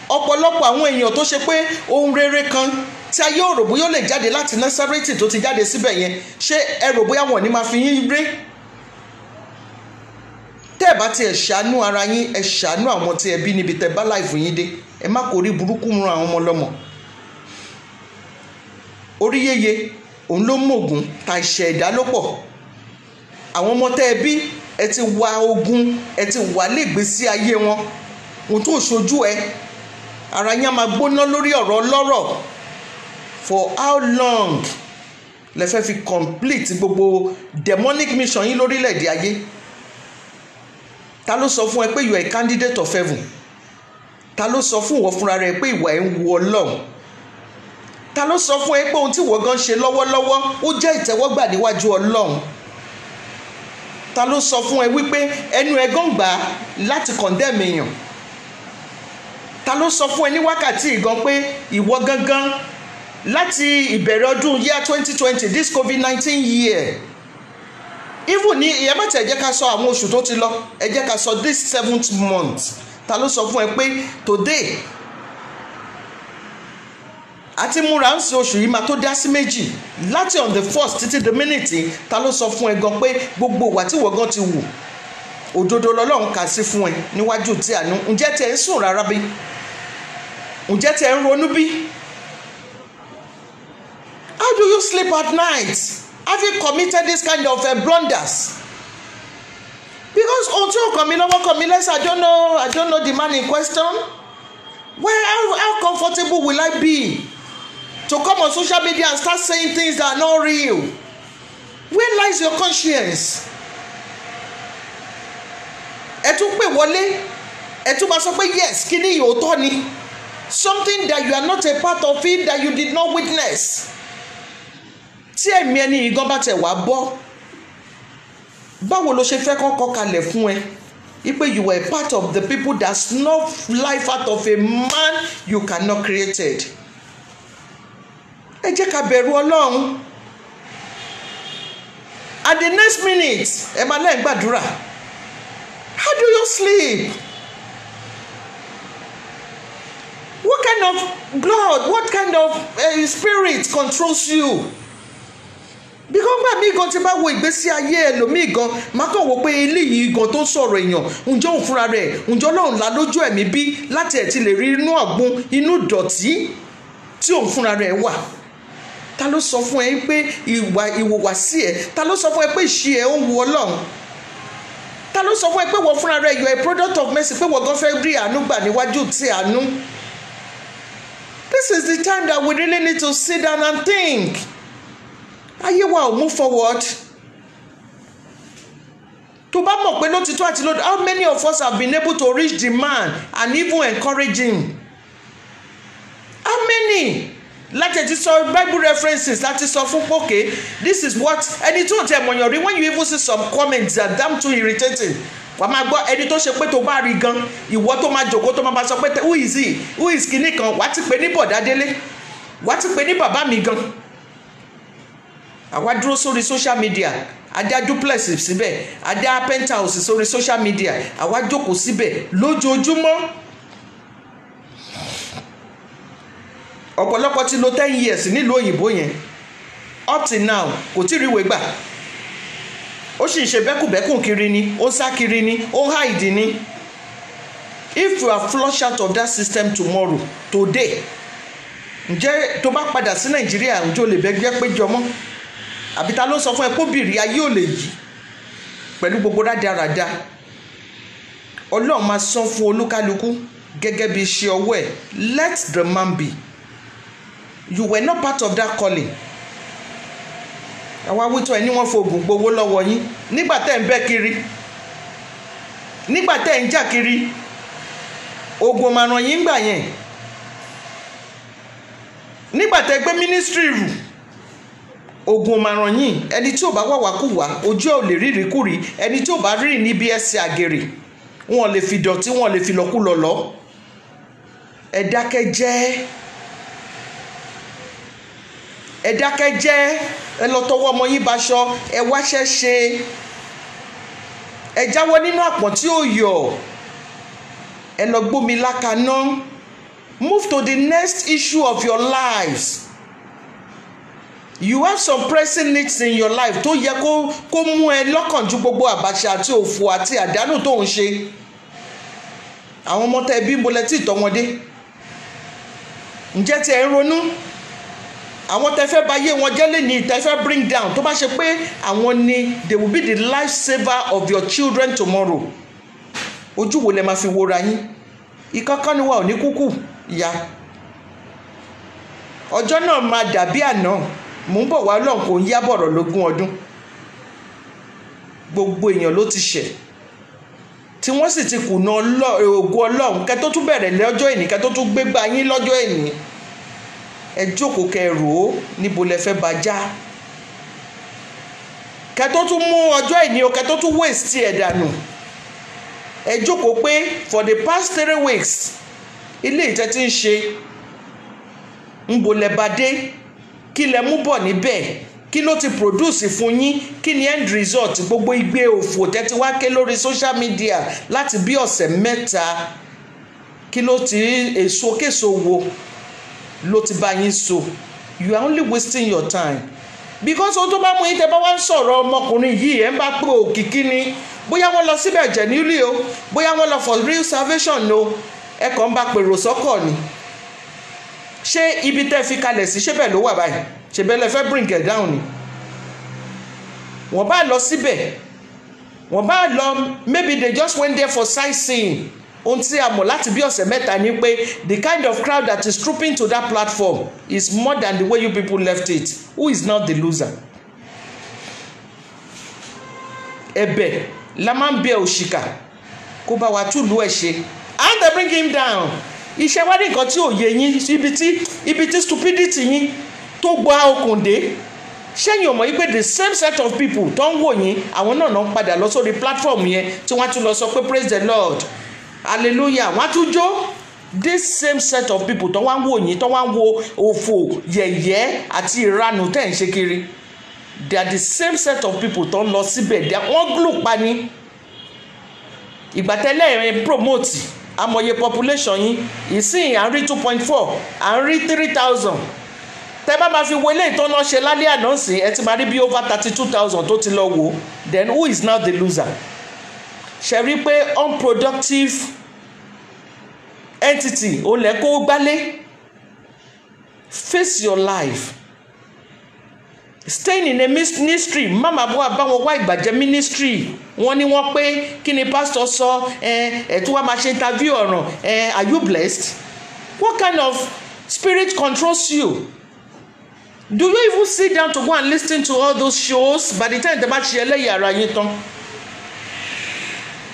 ọ̀pọ̀lọpọ̀ àwọn èèyàn tó ṣe pé ohun rere kan tí ayé ò rò bóyá ó lè jáde láti Násárẹ́tì tó ti jáde síbẹ̀ yẹn, ṣé ẹ rò bóyá wọn ní máa fi yín rí? Tẹ́ ẹ bá ti ẹ̀ ṣàánú ara yín, ẹ ṣàánú àwọn tí ẹ bí níbi tẹ́ bá láìfù yín dé, ẹ má kó rí burúkú mú àwọn ọmọ lọ́mọ. Orí yéye òun ló mọ̀gùn ta ìṣẹ̀ ìdálòpọ̀. Àwọn ọmọ tẹ́ ẹ bí ẹ ti wá ogun, ẹ ti wà lẹ́gbẹ̀ẹ́sí ayé wọn, ohun tó ṣojú ẹ ara yín á máa gbóná lórí ọ̀rọ̀ ọlọ́rọ̀. For how long lẹ fẹ́ fi complete gbogbo demonic mission yín lórílẹ̀‐èdè ayé? Ta ló sọ fún ẹ pé you are a candidate of heaven? Ta ló sọ fún ìwọ fúnra rẹ pé ìwà ẹ̀ ń wu Ọlọ́run? Ta ló sọ fún ẹ pé ohun tí ìwọ gan ṣe lọ́wọ́lọ́wọ́ ó jẹ́ ìtẹ́wọ́gbà níwájú Ọlọ́run? Ta ló sọ fún ẹ wípé ẹnu ẹ gan gbà láti condemn èèyàn? Ta ló sọ fún ẹ ní wákàtí gan pé ìwọ gangan láti ìbẹ̀rẹ̀ ọdún year 2020 this COVID-19 year, even ní ẹ má tẹ̀ jẹ́ ká sọ àwọn oṣù tó ti lọ, ẹ jẹ́ ká sọ this 7th month, ta ló sọ fún ẹ pé today àti múra ń ṣe oṣù yìí máa tó dá sí méjì láti on the 1st títí the minute? Ta ló sọ fún ẹ gan pé gbogbo ìwà tí ìwọ gan ti wù òdodo lọ́lọ́run kà sí fún ẹ níwájú tí àánú? Ǹjẹ́ tẹ́ ń sùn rárá bí? Ǹjẹ́ tẹ́ ń ronú bí? How do you sleep at night? Have you committed this kind of blunders? Because until come in over come in less, I don't know the man in question. How comfortable will I be to come on social media and start saying things that are not real? Where lies your conscience? Ẹ tún pè wọlé, ẹ tún máa sọ pé yes, kí ni òótọ́ ni? Something that you are not a part of it, that you did not witness. Tí ẹ̀mí ẹni yìí gan bá tẹ̀ wá bọ́, báwo ló ṣe fẹ́ kọ́kọ́ kalẹ̀ fún ẹ? Ipe you were a part of the people that snuff life out of a man you cannot created. Ẹ jẹ́ ká bẹ̀rù Ọlọ́run. At the next minute, ẹ máa lẹ́yìn gbàdúrà. How do you sleep? What kind of blood, what kind of spirit controls you? Because bá mi gan ti bá wo ìgbésí ayé ẹlòmíì gan, má kàn wò pé eléyìí gan tó ń sọ̀rọ̀ èèyàn, ǹjẹ́ òun fúnra rẹ̀, ǹjẹ́ Ọlọ́run là lójú ẹ̀mí bí láti ẹ̀ ti lè rí inú ọ̀gbun, inú ìdọ̀tí tí òun fúnra rẹ̀ wà? Ta ló sọ fún ẹ pé ìwòwàsí ẹ? Ta ló sọ fún ẹ pé ìṣe ẹ ó ń wu Ọlọ́run? Ta ló sọ fún ẹ pé wọ́n fúnra rẹ̀ you are a product of mercy, pé wọ́n gan fẹ́ rí àánú gbà níwájú tí àánú? This is the time that we really need to sit down and think. Ayé wa ò move forward. Tó bá mọ̀ pé lótìtọ́ àti lódodo, how many of us have been able to reach the man and even encourage him? How many? Láti ti sọ Bible references láti sọ fún pòkè, this is what ẹni tó ń tẹ mọ̀yàn rí, when you even see some comments that damn too irritating. Wà máa gbọ́ ẹni tó ṣe pé tó bá rí gan, ìwọ tó máa jòkó tó máa bá sọ pé who is he? Who is kìíní kan? Wà á ti pè ní Bọ̀dá Délé, wà á ti pè ní bàbá mi gan. Àwa dúró sórí social media, adá duplex síbẹ̀, adá penthouse sórí social media, àwa jókòó síbẹ̀ lójoojúmọ́. Ọ̀pọ̀lọpọ̀ ti lò 10 years nílùú òyìnbó yẹn, up till now kò tí ì ríwèé gbà. Ó sì ń ṣe bẹ́kùbẹ́kùn kiri ni, ó ń sá kiri ni, ó ń hide ni. If you are flushed out of that system tomorrow, today, ǹjẹ́ tó bá padà sí Nàìjíríà ǹjẹ́ o lè bẹ́gbẹ́ péjọ mọ́? Àbí ta ló sọ fún ẹ pé obìnrin ayé ò lè yí pẹ̀lú gbogbo rádaràda? Ọlọ́run máa san fún olúkálukú gẹ́gẹ́ bí iṣẹ́ ọwọ́ ẹ̀. Let the man be. You were not part of that calling. Àwa wítọ́ ẹ ní wọ́n fògùn gbowó lọ́wọ́ yín nígbà tẹ́ ń bẹ́ kiri, nígbà tẹ́ ń jà kiri, ogun máa ràn yín gbà yẹn. Nígbà tẹ́ gbé ministry rù, ogun máa ràn yín. Ẹni tí ò bá wàwákùwà ojú ò lè rí ìrìkúrì, ẹni tí ò bá rí níbi ẹsẹ̀ àgèrè wọn lè fi dọ̀tí, wọn lè fi lọ́kùlọ̀ lọ. Ẹ dákẹ́ jẹ́, ẹ dákẹ́ jẹ́, ẹ lọ tọwọ́ ọmọ yín baṣọ, ẹ wáṣẹ́ ṣe, ẹ jáwọ́ nínú àpọ̀n tí ó yọ̀, ẹ lọ gbómi lákaná. Move to the next issue of your lives. You have some pressing needs in your life tó yẹ kó mú ẹ lọ́kàn ju gbogbo àbàṣà àti òfò àti àdánù tó ń ṣe. Àwọn ọmọ tẹ́ bí mo lẹ tí ìtọ́ wọn dé. Ǹjẹ́ tí ẹ ń ronú? Àwọn tẹ́ fẹ́ báyé wọn jẹ́ lé ní tẹ́ fẹ́ bring down tó bá ṣe pé àwọn ni they will be the life saver of your children tomorrow. Ojú wo lẹ máa fi wora yín? Ìkankan ni wa ò ní kúkú ìyá. Ọjọ́ náà máa dàbí àná. Mò ń bọ̀ wá lọ́n kò ń yá bọ̀rọ̀ lógún ọdún. Gbogbo èèyàn ló ti ṣẹ̀ tí wọ́n sì ti kùnà ògo Ọlọ́run. Kẹ́ tó tún bẹ̀rẹ̀ lọ́jọ́ ìní, kẹ́ tó tún gbégbá yín lọ́jọ́ ìní. Ẹ jókòó kẹ́ rò ó níbo lẹ fẹ́ bá já. Kẹ́ tó tún mú ọjọ́ ìní o, kẹ́ tó tún waste ẹ̀ dànù. Ẹ jókòó pé for the past 3 weeks ilé ìtẹ́ tí ń ṣe ń bo lẹ bá dé, kí lẹ mú bọ̀ níbẹ̀, kí ló ti produce fún yín, kí ni end result gbogbo igbe òfò tẹ́tí wá ké lórí social media láti bí ọ̀sẹ̀ mẹ́ta, kí ló ti èso késo wo ló ti bá yín so. You are only wasting your time because ohun tó bá mú yín tẹ́ bá wá ń sọ̀rọ̀ ọmọkùnrin yìí ẹ̀ ń bá pé òkìkí ni, bóyá wọ́n lọ síbẹ̀ genuinely o, bóyá wọ́n lọ for real salvation o, ẹ kàn ń bá pèrò sọ́kọ̀ ni. Ṣé ibi tẹ́ fi kalẹ̀ sí ṣé bẹ́ẹ̀ ló wà báyìí? Ṣé bẹ́ẹ̀ lẹ fẹ́ bring it down ni? Wọ́n bá lọ síbẹ̀, wọ́n bá lọ, maybe they just went there for sightseeing. Ohun tí a mọ̀ láti bí ọ̀sẹ̀ mẹ́ta ni pé the kind of crowd that is trooping to that platform is more than the way you people left it. Who is now the loser? Ẹ̀bẹ̀ la máa ń bẹ òṣìkà kó bá wa túlù ẹ̀ ṣe, and they bring him down. Iṣẹ́ wá ní nǹkan tí ò yé yín, ibi tí stupidity yín tó gba okùn dé. Ṣẹ́yìn ò mọ̀ yí pé the same set of people tó ń wò yín àwọn náà náà padà lọ sórí platform yẹn tí wọ́n á tún lọ sọ pé praise the Lord, hallelujah, wọ́n á tún jó. This same set of people tó wá ń wò yín, tó wá ń wo òfò yẹ̀yẹ́ àti ìranù tẹ̀ ń ṣe kiri, they are the same set of people tó ń lọ síbẹ̀, wọ́n glue pa ní. Ìgbà tẹ́lẹ̀ ẹ̀ promote amòye population yín, ìsìn à ń rí 2.4, à ń rí 3,000. Tẹ́ bá máa fi wo ilé ìtọ́nà ṣe lálẹ́ àná sí, ẹ ti máa rí bí over 32,000 tó ti lọ wò. Then who is now the loser? Ṣe rí pé unproductive entity ó lẹ kó gbálé. Face your life. Staying in a ministry, mama bo àbáwọn wá ìbàjẹ́ ministry. Wọ́n ní wọ́n pé kí ni pastor sọ, ẹ̀ tó wá máa ṣe interview ọ̀ràn, are you blessed? What kind of spirit controls you? Do you even sit down to go and listen to all those shows by the time the match ẹlẹ́yà ara yín tán?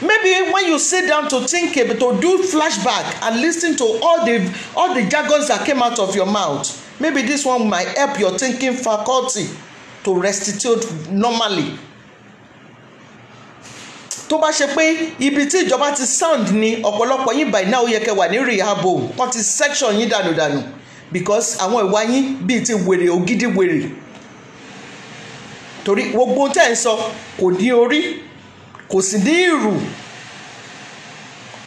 Maybe when you sit down to think, to do flashback and listen to all the jargons that came out of your mouth, maybe this one might help your thinking faculty to restitute normally. Tó bá ṣe pé ibi tí ìjọba ti sound ni ọ̀pọ̀lọpọ̀ yín by now yẹ kẹ́ wà ní rehab home, wọ́n ti section yín dànù because àwọn ìwà yín bíi ti wèrè ògidì wèrè. Torí gbogbo tẹ́ ń sọ kò ní orí, kò sì ní ìrù.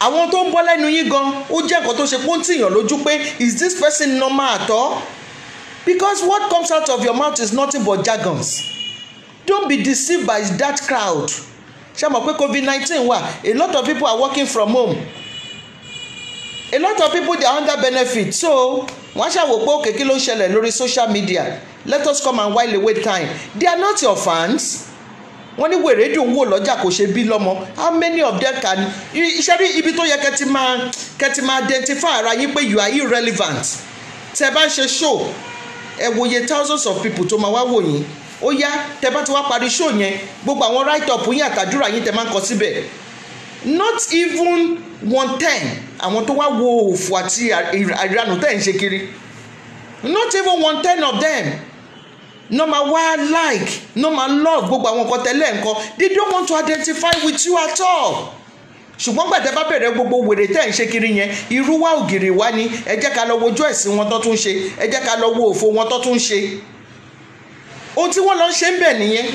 Àwọn tó ń bọ́ lẹ́nu yín gan ó jẹ́ nǹkan tó ṣe pé ó ń tìyàn lójú pé is this person normal at all? Because what comes out of your mouth is nothing but jargons. Don't be deceived by that crowd. Ṣé mọ̀ pé COVID-19 wà? A lot of people are working from home. A lot of people they are under benefit. So wọ́n ṣàwò pé òkè kí ló ń ṣẹlẹ̀ lórí social media. Let us come and while away time. They are not your fans. wọ́n ní wèrè dùn wò lọ́jà kò ṣe bí lọ́mọ. How many of them can iṣẹ́ rí ibi tó yẹ kẹ́ ti máa identify ara yín pé you are irrelevant. Tẹ́ bá ń ṣe show ẹ wòye thousands of people tó máa wá wò yín. Ó yá tẹ́ bá ti wá parí show yẹn gbogbo àwọn write up yín àtàdúrà yín tẹ́ máa ń kọ síbẹ̀. Not even 1/10 àwọn tó wá wo òfò àti ìranù tẹ́ ń ṣe kiri. Not even 1/10 of them. No ma wá like, no ma love gbogbo àwọn nǹkan tẹ́lẹ̀ nǹkan. They don't want to identify with you at all. Ṣùgbọ́n gbàtẹ́ bá bẹ̀rẹ̀ gbogbo wèrè tẹ́ ń ṣe kiri yẹn irú wa ògiri wá ní ẹ jẹ́ ká lọ wojú ẹ̀sìn wọn tó tún ṣe ẹ jẹ́ ká lọ wo òfò wọn tó tún ṣe. Ohun tí wọ́n lọ ṣe ń bẹ̀ nìyẹn.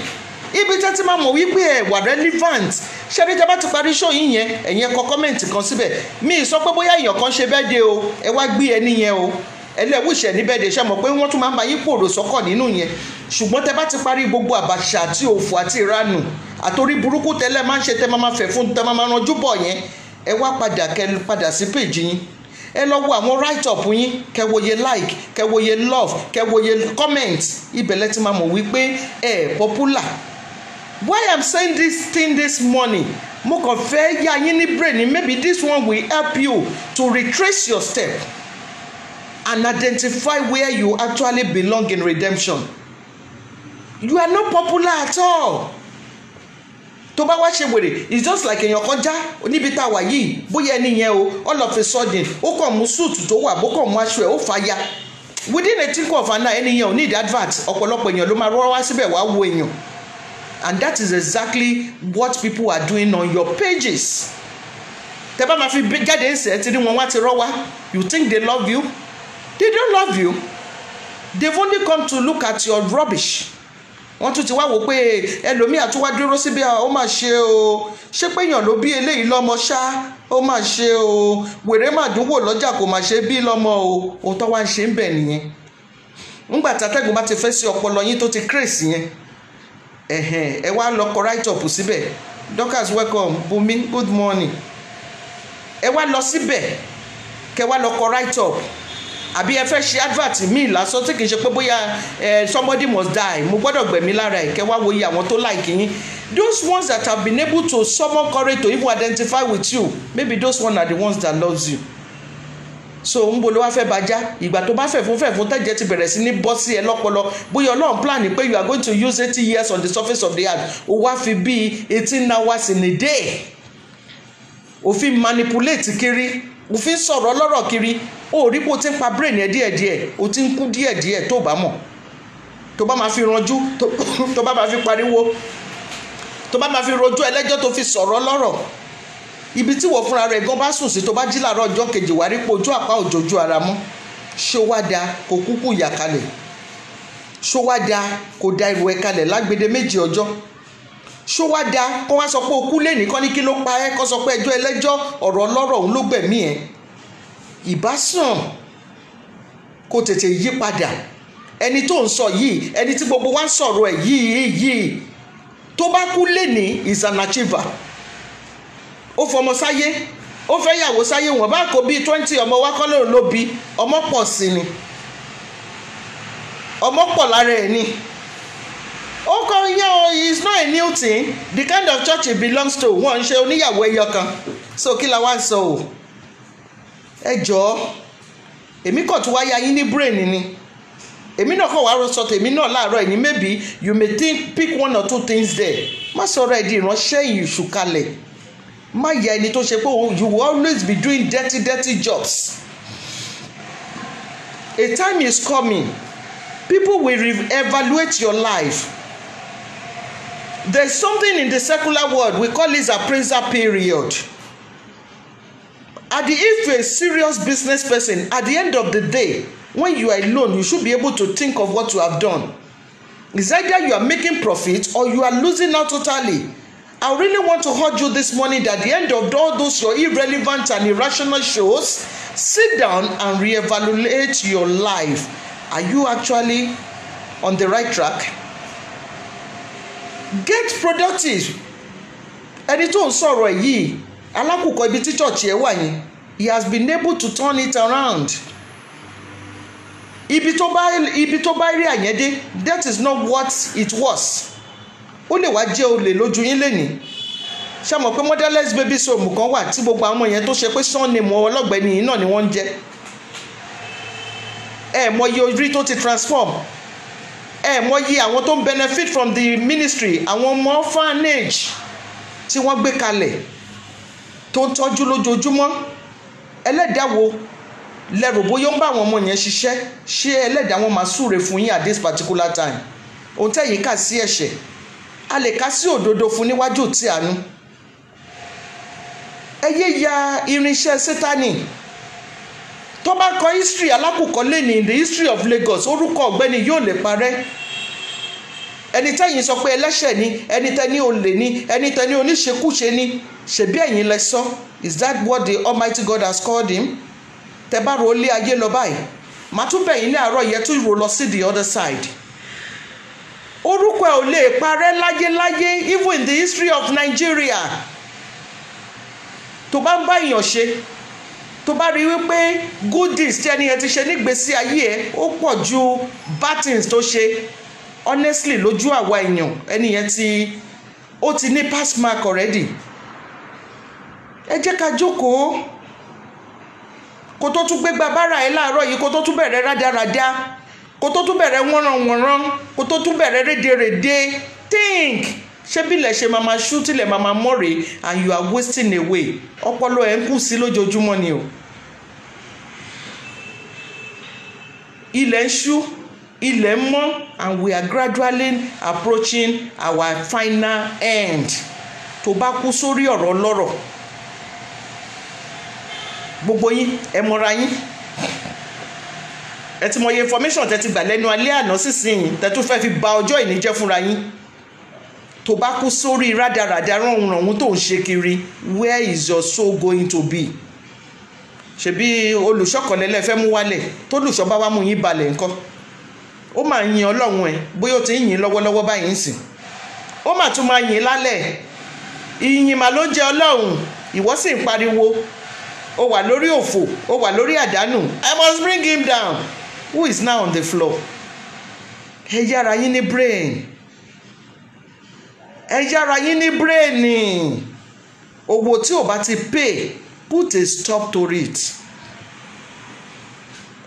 Ibi tẹ́ ti máa mọ̀ wípé ẹ wà relevant ṣẹ́rí tẹ́ bá ti parí show yín yẹn ẹ̀yin kọ kọ́mẹ̀ntì kan síbẹ̀. Mi sọ pé bóyá èèyàn kan ṣe birthday o ẹ wá gbé ẹni yẹn o ẹlẹ́wùsẹ̀ ní birthday ṣe mọ̀ pé wọ́n tún máa ń bá yín pòrò sọ́kọ̀ nínú yẹn. Ṣùgbọ́n tẹ́ bá ti parí gbogbo àbàṣà àti òfò àti ìranù àtòrí burúkú tẹ́lẹ̀ máa ń ṣe tẹ́ máa fẹ̀ fún tẹ́ máa ranjú bọ̀ yẹn ẹ wá padà sí page yín ẹ lọ wo àwọn write up yín kẹ́ wòye like kẹ́ wòye love kẹ́ wòye comment ibẹ̀ lẹ ti máa mọ̀ wípé ẹ popular. Why I'm saying this thing this morning mo kàn fẹ́ yá yín ní brain maybe this one will help you to retrace your step and identify where you actually belong in redemption. You are not popular at all. Tó bá wá ṣe wèrè it's just like èèyàn kan já níbi tá a wà yìí bóyá ẹni yẹn o all of a sudden ó kàn mú suit tó wà bó kàn mú aṣọ ẹ̀ ó fàya within a tick of an eye ẹni yẹn ò need advert ọ̀pọ̀lọpọ̀ èèyàn ló máa rọ́ wá síbẹ̀ wá wo èèyàn. And that is exactly what people are doing on your pages. Tẹ́ bá máa fi jáde ń sẹ́ tí ní wọn wá ti rọ́ wá you think they love you? They don't love you. They've only come to look at your rubbish. Wọ́n tún ti wá wò pé ẹlòmíà tún wá dúró síbi ó máa ṣe o ṣé pé èèyàn ló bí eléyìí lọ́mọ ṣá ó máa ṣe o wèrè máa dúnwò lọ́jà kò máa ṣe bí lọ́mọ o ohun tó wá ń ṣe ń bẹ̀ nìyẹn. Ńgbà tàtẹ́gùn bá ti fẹ́ sí ọpọlọ yín tó ti craze yẹn ẹ wá lọ kọ write up síbẹ̀ Dorcas welcome Bumi good morning ẹ wá lọ síbẹ̀ kẹ wá lọ kọ write up àbí ẹ fẹ́ ṣe advert míì lásán tí kì í ṣe pé bóyá somebody must die mo gbọ́dọ̀ gbẹ̀mí lára ẹ̀ kẹ́ wá wo iye àwọn tó like yín. Those ones that have been able to summon courage to even identify with you maybe those ones are the ones that loves you. So ń bolo wá fẹ́ bàjá ìgbà tó bá fẹ̀fún tẹ́jẹ́ ti bẹ̀rẹ̀ sí ní bọ́ sí ẹ lọ́pọlọ bóyá Ọlọ́run plan pé you are going to use 80 years on the surface of the earth ó wá fi bí 18 hours in a day òfin manipulate kiri òfin sọ̀rọ̀ lọ́rọ̀ kiri ó rí bó ti ń pa brain ẹ díẹ̀díẹ̀ ó ti ń kú díẹ̀díẹ̀ tó bá mọ̀ tó bá máa fi ranjú tó bá máa fi pariwo tó bá máa fi rojú ẹlẹ́jọ́ tó fi sọ̀rọ̀ lọ́rọ̀ ibi tí wọ́n fúnra rẹ̀ gan bá sùn sí tó bá jí láàárọ̀ ọjọ́ kejì wá rí pé ojú àpá òjòjú ara mọ́ ṣó wá da kó kúkú yà kalẹ̀ ṣó wá da kó da irú ẹ kalẹ̀ lágbede méjì ọjọ́ ṣó wá da kó wá sọ pé okú lè nìkan ní kí ló pa ẹ́ kó sọ pé ẹjọ́ ẹlẹ́jọ́ ọ̀rọ̀ ọlọ́rọ̀ òun ló gbẹ̀mí ẹ̀ ìbásàn kó tètè yí padà ẹni tó ń sọ yìí ẹni tí gbogbo wa ń sọ̀rọ̀ ẹ̀ yìí tó bá kú lè ní is an achiever. Ó fọmọ sáyé ó fẹ́ yàwó sáyé wọn bá kó bí 20 ọmọ wa kọ́ lóun ló bí ọmọ pọ̀ sí ni ọmọ pọ̀ lára ẹ̀ ni ó kọ́ yẹn it's not a new thing the kind of church it belongs to wọ́n ń ṣe oníyàwó ẹyọ kan so kí la wá ń sọ o ẹ jọ̀ọ́ èmi kàn tún wá ya yín ní brain ni èmi náà kàn wá rọṣọ tèmi náà láàárọ̀ ẹ̀yìn maybe you may pick one or two things there má sọ̀rọ̀ ẹ̀ di ìránṣẹ́ ìṣùkalẹ̀ má yà ẹni tó ṣe pé you will always be doing dirty jobs. A time is coming people will evaluate your life. There's something in the secular world we call this appraisal period. If you're a serious business person at the end of the day when you are alone you should be able to think of what you have done. It's either you are making profit or you are losing out totally. I really want to urge you this morning that at the end of all those your irrelevant and irrational shows, sit down and reevaluate your life. Are you actually on the right track? Get productive. Ẹni tó ń sọ̀rọ̀ yìí, alákùkọ ibi tí church ẹ wà yẹn, he has been able to turn it around. Ibi tó bá rí àyẹ́dé, that is not what it was. ó lè wá jẹ́ olè lójú yín lénìí. Ṣé mọ̀ pé motherless baby home kan wà tí gbogbo àwọn yẹn tó ṣe pé surname ọlọ́gbẹ́ni yìí náà ni wọ́n ń jẹ́. Ẹ mọ iye orí tó ti transform. Ẹ mọ iye àwọn tó ń benefit from the ministry, àwọn ọmọ orphanage tí wọ́n gbé kalẹ̀ tó ń tọ́jú lójoojúmọ́. Ẹlẹ́dàá wo lẹ́rù bóyá ń bá àwọn ọmọ yẹn ṣiṣẹ́, ṣé ẹlẹ́dàá wọn máa súre fún yín at this particular time? Ohun tẹ́yìn kà sí ẹ̀ṣẹ̀ a lè kà sí òdodo fún níwájú tí àánú. Ẹ yé ya irinṣẹ́ Sátánì. Tó bá kọ history alákùkọ lẹ́ni the history of Lagos, orúkọ ọ̀gbẹ́ni yóò lè parẹ́. Ẹni tẹ́yìn sọ pé ẹlẹ́ṣẹ̀ ni, ẹni tẹ́ni olè ni, ẹni tẹ́ni oníṣekúṣe ni, ṣebí ẹ̀yin lẹ sọ. Is that what the Almighty God has called him? Tẹ́ bá ro lé ayé lọ báyìí, màá tún bẹ̀yìn ní àárọ̀ yẹn tún ro lọ sí the other side. Orúkọ ẹ̀ ò lè parẹ́ láyéláyé, even in the history of Nigeria. Tó bá ń bá èèyàn ṣe, tó bá rí wípé good deeds tí ẹni yẹn ti ṣe nígbésí ayé ẹ̀ ó pọ̀ ju bad things tó ṣe, honestly lójú àwa èèyàn ẹni yẹn ó ti ní pass mark already. Ẹ jẹ́ ká jókòó kó tó tún gbégbá bára ẹ láàárọ̀ yìí, kó tó tún bẹ̀rẹ̀ rádaràdá, kó tó tún bẹ̀rẹ̀ wọ́nranwọ̀nran, kó tó tún bẹ̀rẹ̀ rédèrèdè. Think ṣé bí ilẹ̀ ṣe máa ṣú tílẹ̀ máa mọ́rè and you are wasting away. Ọpọlọ ẹ̀ ń kù sí lójoojúmọ́ ni o. Ilẹ̀ ń ṣú, ilẹ̀ ń mọ́, and we are gradually approaching our final end. Tó bá kú sórí ọ̀rọ̀ ọlọ́rọ̀, gbogbo yín ẹ mọra yín, ẹ ti mọ iye information tẹ́ ti gbà lẹ́nu alẹ́ àná sísìn tẹ́ tún fẹ́ fi ba ọjọ́ ìní jẹ́ fúnra yín. Tó bá kú sórí rádaràdà rọ̀hún tó ń ṣe kiri, where is your soul going to be? Ṣebí olùṣọ́kànlẹ́lẹ́ fẹ́ mú wálẹ̀, tó lùṣọ́ bá wá mú yín balẹ̀ ńkọ́? Ó máa yin Ọlọ́run ẹ̀ bóyá ó ti ń yin lọ́wọ́lọ́wọ́ báyìí ń sìn. Ó máa tún máa yin lálẹ́. Ìyìn mà ló jẹ́ Ọlọ́run, ìwọ sì ń pariwo. Ó wà lórí òfò, ó wà lórí àdánù. I must bring him down. Who is now on the floor? Ẹ yára yín ní brain. Ẹ yára yín ní brain ni. Owó tí ò bá ti pay, put a stop to it.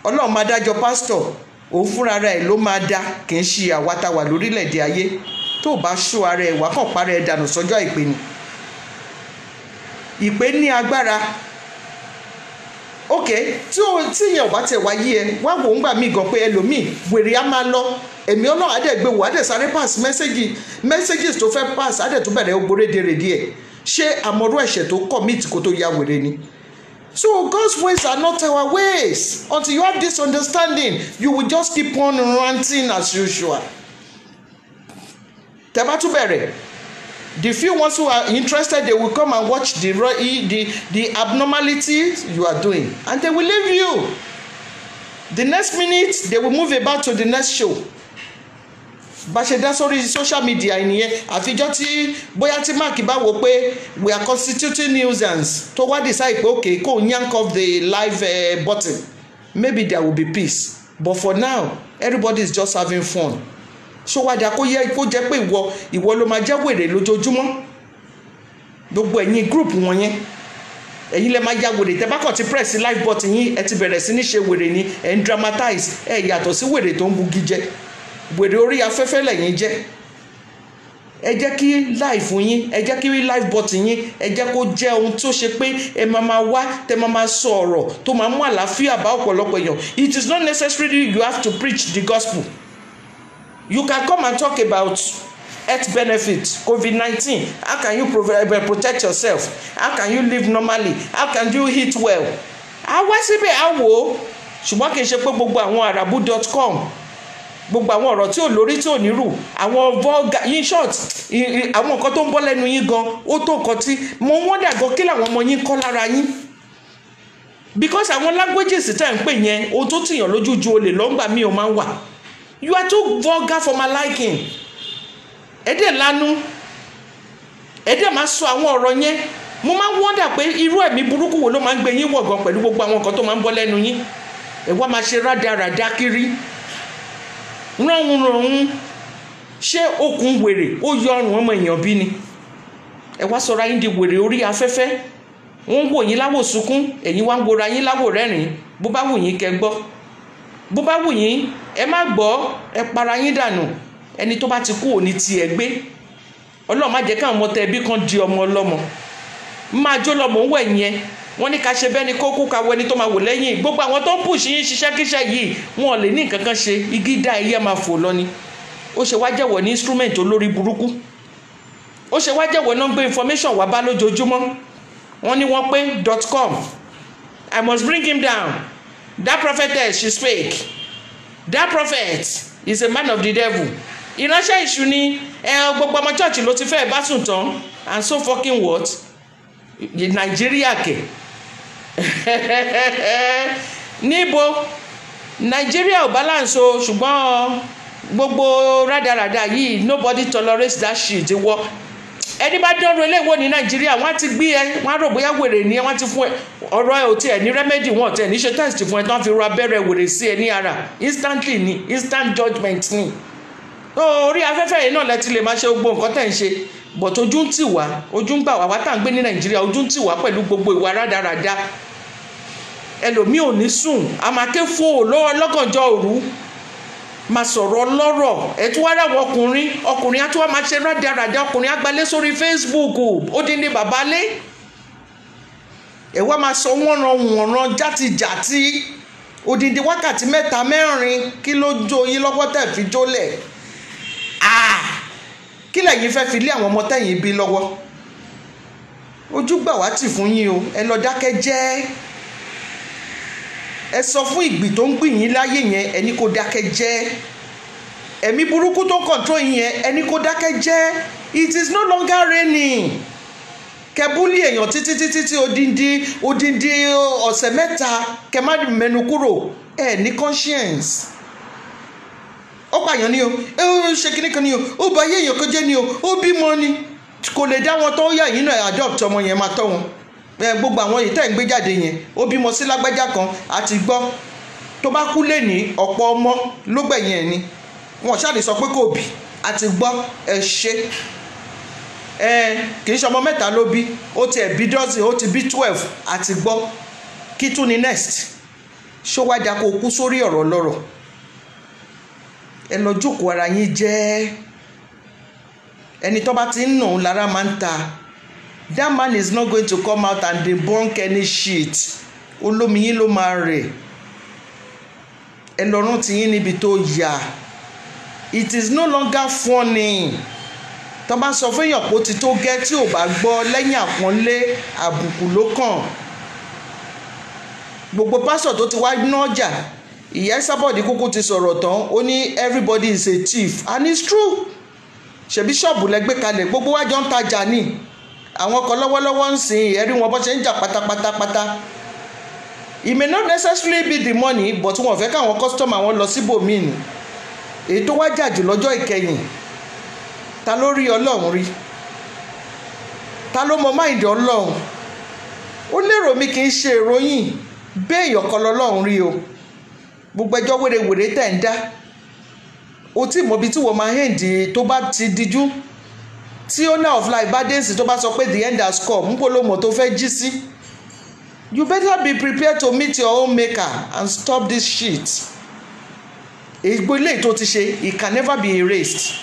Ọlọ́run máa dájọ́ pásítọ̀, òun fúnra rẹ̀ ló máa dá, kì í ṣe àwa tá wà lórílẹ̀‐èdè ayé. Tó bá ṣó ara ẹ̀ wá kàn parẹ́ ẹ̀ dànù sọ́jọ́ ìpè ni. Ìpè ní agbára. Ok, tí ìyẹn ò bá tẹ̀ wá yí ẹ, wá wò ń gbà mí gan pé ẹlòmíì wèrè á máa lọ. Èmi Ọlọ́run á dẹ̀ gbé wò, á dẹ̀ sáré pass messages tó fẹ́ pass, á dẹ̀ tún bẹ̀rẹ̀ ogbórédèrèdè ẹ̀. Ṣé àmọ́rú ẹ̀ṣẹ̀ tó commit kó tó ya wèrè ni? So God's ways are not our ways. Until you have this understanding, you will just keep on ranting as usual. Tẹ́ bá tún bẹ̀rẹ̀, the few ones who are interested, they will come and watch the abnormalities you are doing, and they will leave you. The next minute, they will move about to the next show. Bá ṣe dá sórí social media nìyẹn, àfijọ́ tí bóyá tí Mark bá wò pé we are constituting nuisance tó wá decide pé okay kó yank off the live button, maybe there will be peace, but for now everybody is just having fun. So wá dá kó jẹ́ pé ìwọ ló máa jẹ́ wèrè lójoojúmọ́. Gbogbo ẹ̀yin group wọn yẹn, ẹ̀yin lẹ máa ya wèrè. Tẹ́ bá kàn ti press live button yín, ẹ ti bẹ̀rẹ̀ sí ní ṣe wèrè ni, ẹ ń dramatize, ẹ yàtọ̀ sí wèrè tó ń bugi jẹ. Wèrè orí afẹ́fẹ́ lẹ́yìn jẹ́. Ẹ jẹ́ kí live yín, ẹ jẹ́ kí live button yín, ẹ jẹ́ kó jẹ́ ohun tó ṣe pé ẹ máa wá, tẹ́ máa sọ ọ̀rọ̀ tó máa mú àlàáfíà bá ọ̀pọ̀lọpọ̀ èèyàn. It is not necessarily you have to preach the gospel. You can come and talk about health benefits, COVID-19. How can you protect yourself? How can you live normally? How can you eat well? Àwa síbẹ̀ á wò ó, ṣùgbọ́n kì í ṣe pé gbogbo àwọn arabu.com, gbogbo àwọn ọ̀rọ̀ tí ò lórí tí ò nírù, àwọn vulgar, in short, àwọn nǹkan tó ń bọ́ lẹ́nu yín gan, ó tó nǹkan tí mo wọ́n dàgbọ́ kí làwọn ọmọ yín kọ́ lára yín. Because àwọn languages tẹ́ ń pè yẹn, ohun tó tìyàn lójú ju olè lọ́ngbà mi ò máa ń wà. You are too vulgar for my liking. Ẹ dẹ̀ lanu, ẹ dẹ̀ máa sọ àwọn ọ̀rọ̀ yẹn. Mo máa ń wọ́ndà pé irú ẹ̀mí burúkú wo ló máa ń gbé yín wọ̀ gan pẹ̀lú gbogbo àwọn nǹkan tó máa ń bọ́ lẹ́nu yín. Ẹ wá máa ṣe rádaràdá kiri. Rọ̀hún. ṣé okùn wèrè ó yọ ọrùn ọmọ èèyàn bí ni? ẹ wá sọra yín di wèrè orí afẹ́fẹ́, wọ́n ń wò yín láwò sunkún, ẹ̀yin wá ń wora yín láwò rẹ́rìn. Bó bá wù yín kẹ́ gbọ́, bó bá wù yín ẹ má gbọ́, ẹ para yín dànù. Ẹni tó bá ti kú òní ti ẹ̀ gbé. Ọlọ́run má jẹ́ káwọn ọmọ tẹ ẹbí kan di ọmọ ọlọ́mọ. Máa jó lọ́mọ ń wẹ̀ yẹn, wọ́n ní ká ṣe bẹ́ẹ̀ ni kó kú ká wọ ẹni tó máa wò lẹ́yìn. Gbogbo àwọn tó ń pùṣì yín ṣiṣẹ́ kíṣẹ́ yìí wọn ò lè ní nǹkan kan ṣe, igi dá ẹyẹ máa fò lọ ni. Ó ṣe wá jẹ́wọ́ ní instrument olórí burúkú. Ó ṣe wá jẹ́wọ́ náà ń gbé information wá bá lójoojúmọ́. Wọ́n ní wọ́n pé .com. I must bring him down. That prophetess, she's fake. That prophet is a man of the devil. Ìránṣẹ́ ìṣù ni gbogbo ọmọ church ló ti fẹ́ bá sùn tán. And so fucking what? Nàìjíríà kẹ̀. Níbo? Nàìjíríà ò balance o, ṣùgbọ́n gbogbo rádaràda yìí nobody tolerates that shit. Wọ́ ẹni bá dánrò eléwò ní Nàìjíríà wọ́n ti gbé ẹ, wọ́n á rò bóyá wèrè ni ẹ, wọ́n ti fún ẹ ọ̀rọ̀ ẹ ò tiẹ̀ ní remedy, wọ́n tiẹ̀ ní ṣe test fún ẹ tán fi ro abẹ́rẹ́ wèrè sí ẹ ní ara instantly ni, instant judgement ni. Orí afẹ́fẹ́ yìí náà lẹ ti lè máa ṣe gbogbo nǹkan tẹ̀ ń ṣe, but ojú ń tì wá, ojú ń gbà wá tá à ń gbé ní Nàìjíríà, ojú ń tì wá pẹ̀lú gbogbo ìwà rádaràda. Ẹlòmíì ò ní sùn, a máa ké fún lọ́gànjọ́ òru, máa sọ̀rọ̀ lọ́rọ̀. Ẹ tún wá ráwọ̀ ọkùnrin á tún wá máa ṣe rádaràda, ọkùnrin á gbalé sórí Facebook, ó dín ní bàbá lé. Ẹ wá máa sọ wọ́nran játijàti, odindi wákàtí 3-4 kí ló jó yín lọ́wọ́ tẹ̀ fi jólẹ̀. Kí lẹ̀yin fẹ́ fi lé àwọn ọmọ tẹ̀yìn bí lọ́wọ́? Ojú gbà wá tì fún yín o, ẹ lọ dákẹ́ jẹ́. Ẹ sọ fún ìgbì tó ń gbìn yín láyé yẹn, ẹni kó dákẹ́ jẹ́. Ẹ̀mí burúkú tó ń control yín yẹn, ẹni kó dákẹ́ jẹ́. It is no longer raining. Kẹbúlì èèyàn títí odindi ọ̀sẹ̀ 3 kẹ má mẹ́nu kúrò, ẹ ní conscience. Ó pààyàn ni o, ó ṣe kíní kan ni o, ó bá yé èèyàn kan jẹ́ ni o, ó bímọ ni. Kò lè dá wọn tó yà yín náà adopt ọmọ yẹn máa tọ́ wọn. Gbogbo àwọn èyí tẹ́ ń gbé jáde yẹn, ó bímọ sí lágbájá kan àti gbọ́. Tó bá kú lé ní ọ̀pọ̀ ọmọ ló gbẹ̀yìn ẹ̀ ni. Wọ́n ṣáà lè sọ pé kò bí, àti gbọ́ ẹ ṣe. Kì í ṣe ọmọ 3 ló bí, ó ti ẹ̀ bí dozen, ó ti bí 12 àti gbọ́. Kí tún ni next? Ṣó wá dá kó kú sórí ọ̀rọ̀ lọ́rọ̀? Ẹ lọ jókòó ara yín jẹ́. Ẹni tó bá ti ń nà lára máa ń ta. That man is not going to come out and debunk any shit. Olómi yín ló máa rẹ̀. Ẹ lọ rántí yín níbi tó yà. It is no longer funny. Tó bá sọ fún èèyàn pé ó ti tó gẹ́ tí ò bá gbọ́, lẹ́yìn àpọ́nlé àbùkù ló kàn. Gbogbo pásọ̀ tó ti wá nájà, ìyá Sábọ̀dí kúkú ti sọ̀rọ̀ tán, ó ní everybody is a thief, and it's true. Ṣebí ṣọ́ọ̀bù lẹ gbé kalẹ̀, gbogbo wa jọ ń tajà ní. Àwọn kan lọ́wọ́lọ́wọ́ ń sìn ẹ̀rí wọn bó ṣe ń jà pátápátá. It may not necessarily be the money, but wọ́n fẹ́ káwọn customer wọn lọ síbòmíì ni. Èyí tó wá jà jù lọ́jọ́ ìkẹyìn, ta ló rí Ọlọ́run rí? Ta ló mọ máìdì Ọlọ́run? Ó lérò mi kì í ṣe ìròyìn, bẹ́ẹ̀ èèyàn kan lọ́lọ́run rí o. Gbogbo ẹjọ́ wèrèwèrè tẹ̀ ń dá. O tí mọ̀bí tí wọ́n máa hẹ́ǹdì tó bá ti dijú. Tí owner of life bá dé sí tó bá sọ pé the end has come, ń polówó tó fẹ́ jí sí. You better be prepared to meet your own maker and stop this shit. Ègbó ilé tó ti ṣe, it can never be erased.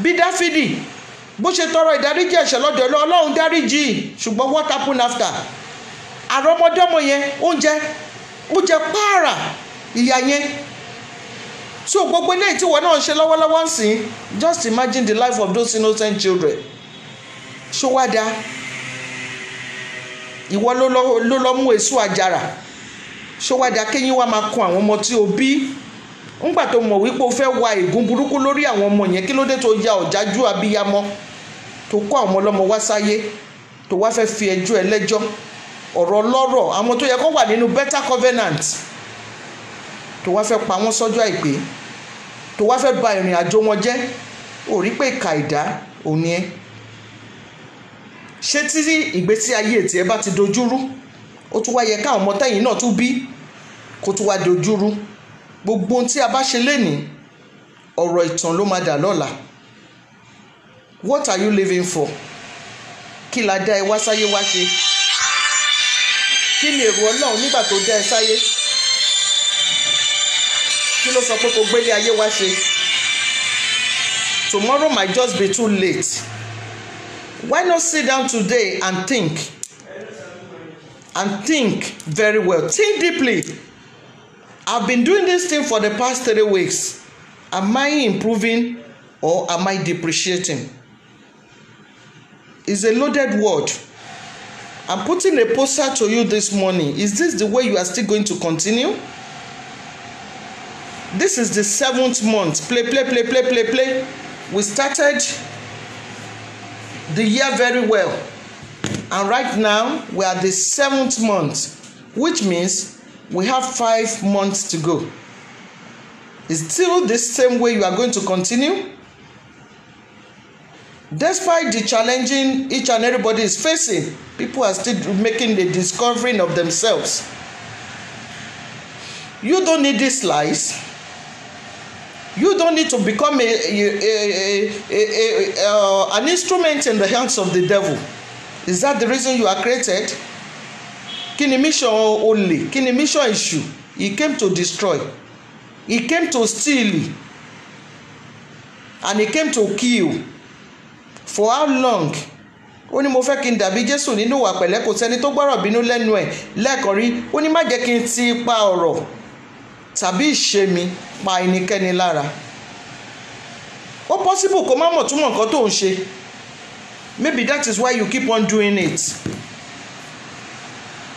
Bí Dáfídì bó ṣe tọrọ ìdáríjì ẹ̀ṣẹ̀ lọ́dọ̀ Ọlọ́run dáríjì, ṣùgbọ́n what happened after? Àrọ́mọdọ́mọ yẹn ó jẹ pààrà ìyà yẹn. So gbogbo ilé tí wọ́n náà ń ṣe lọ́wọ́lọ́wọ́ ń sìn, just imagine the life of those innocent children. Ṣó wá dá? Ìwọ ló lọ mú èso àjàrà. Ṣó wá dá kéyìn wá máa kun àwọn ọmọ tí o bí? Ńgbà tó mọ̀ wípé o fẹ́ wa ègún burúkú lórí àwọn ọmọ yẹn, kí ló dé tó ya ọ̀jájú abiyamọ tó kó àwọn ọlọ́mọ wá sáyé tó wá fẹ́ fi ẹjọ́ ẹlẹ́jọ́ ọ̀rọ̀ lọ́rọ̀ àwọn tó yẹ kó wà nínú better covenant tó wá fẹ́ pa wọ́n sọ́jọ́ àìpé tó wá fẹ́ ba ìrìn àjò wọn jẹ́. Ó rí pé ìka ìdá òní ẹ. Ṣé tí ìgbésí ayé tí ẹ bá ti dojúrú, ó tún wá yẹ káwọn ọmọ tẹ̀yìn náà tún bí kó tún wá dojúrú? Gbogbo ohun tí a bá ṣe lénìí ọ̀rọ̀ ìtàn ló máa dà lọ́la. What are you living for? Kí la dá ẹ wá sáyé wá ṣe? Kí ni èrò Ọlọ́run nígbà tó dá ẹ sáyé? Kí ló sọ pé kó gbélé ayé wá ṣe? Tomorrow might just be too late. Why not sit down today and think? And think very well. Think deeply. I've been doing this thing for the past 3 weeks. Am I improving or am I depreciating? It's a loaded word. I'm putting a poster to you this morning. Is this the way you are still going to continue? This is the 7th month. Play. We started the year very well. And right now, we are the 7th month, which means we have 5 months to go. Is still the same way you are going to continue? Despite the challenging each and everybody is facing, people are still making the discovering of themselves. You don't need these lies. You don't need to become an instrument in the hands of the devil. Is that the reason you are created? Kí ni mission olè? Kí ni mission èṣù? He came to destroy. He came to steal. And he came to kill. For how long? Ó ní mo fẹ́ kí n dàbí Jésù nínú ìwà pẹ̀lẹ́, kò sẹ́ni tó gbọ́rọ̀ bínú lẹ́nu ẹ̀ lẹ́ẹ̀kan rí. Ó ní má jẹ́ kí n ti ipa ọ̀rọ̀ tàbí ìṣe mi pa ẹnikẹ́ni lára. Ó possible kó má mọ̀ túmọ̀ nǹkan tó ń ṣe. Maybe that is why you keep on doing it.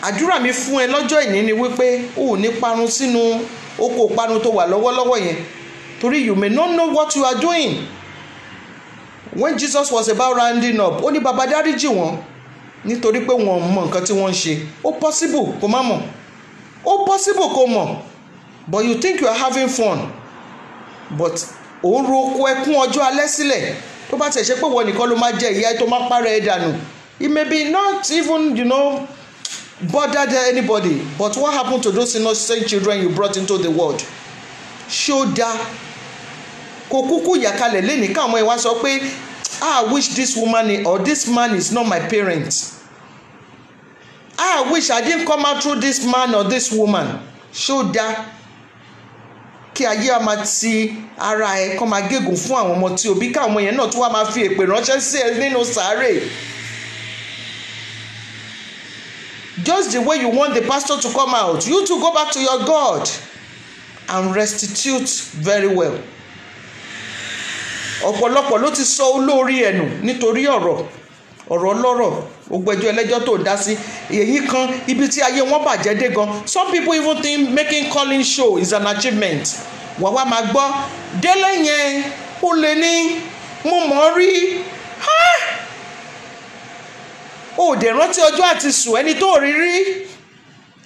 Àdúrà mi fún ẹ lọ́jọ́ ìní ni wípé o ò ní parun sínú oko parun tó wà lọ́wọ́lọ́wọ́ yẹn. Torí you may not know what you are doing. When Jesus was about rounding up, ó ní bàbá dáríjì wọ́n nítorí pé wọ́n mọ nǹkan tí wọ́n ń ṣe. Ó possible kó má mọ̀. Ó possible kó mọ̀. But you think you are having fun. But ó ń ro oko ẹkún ọjọ́ alẹ́ sílẹ̀. Tó bá tẹ̀ ṣe pé wọ́n nìkan ló máa jẹ ìyà tó máa parẹ́ ẹ̀ dànù. It may be not even, bothered anybody. But what happened to those innocent children you brought into the world? Ṣó dáa kò kúkú yàkalẹ̀ lẹ́nìí káwọn ẹ̀ wá sọ pé I wish this woman or this man is not my parent. I wish I didn't come out through this man or this woman. Ṣó dáa kí ayé a máa ti ara ẹ kọ́ máa gégùn fún àwọn ọmọ tí òbí káwọn yẹn náà tún wá máa fi èpè ránṣẹ́ sí ẹ nínú sàárè. Just the way you want the pastor to come out, you to go back to your God and restitute very well. Ọ̀pọ̀lọpọ̀ ló ti sọ olórí ẹnu nítorí ọ̀rọ̀ ọlọ́rọ̀ gbogbo ẹjọ́ ẹlẹ́jọ́ tó dá sí èyí kan ibi tí ayé wọn bàjẹ́ dé gan. Some people even think making calling show is an achievement. Wàá máa gbọ́ délé yẹn ó lè ní mo mọ̀ rí ó dẹ̀ rántí ọjọ́ àti sùn ẹni tó rí rí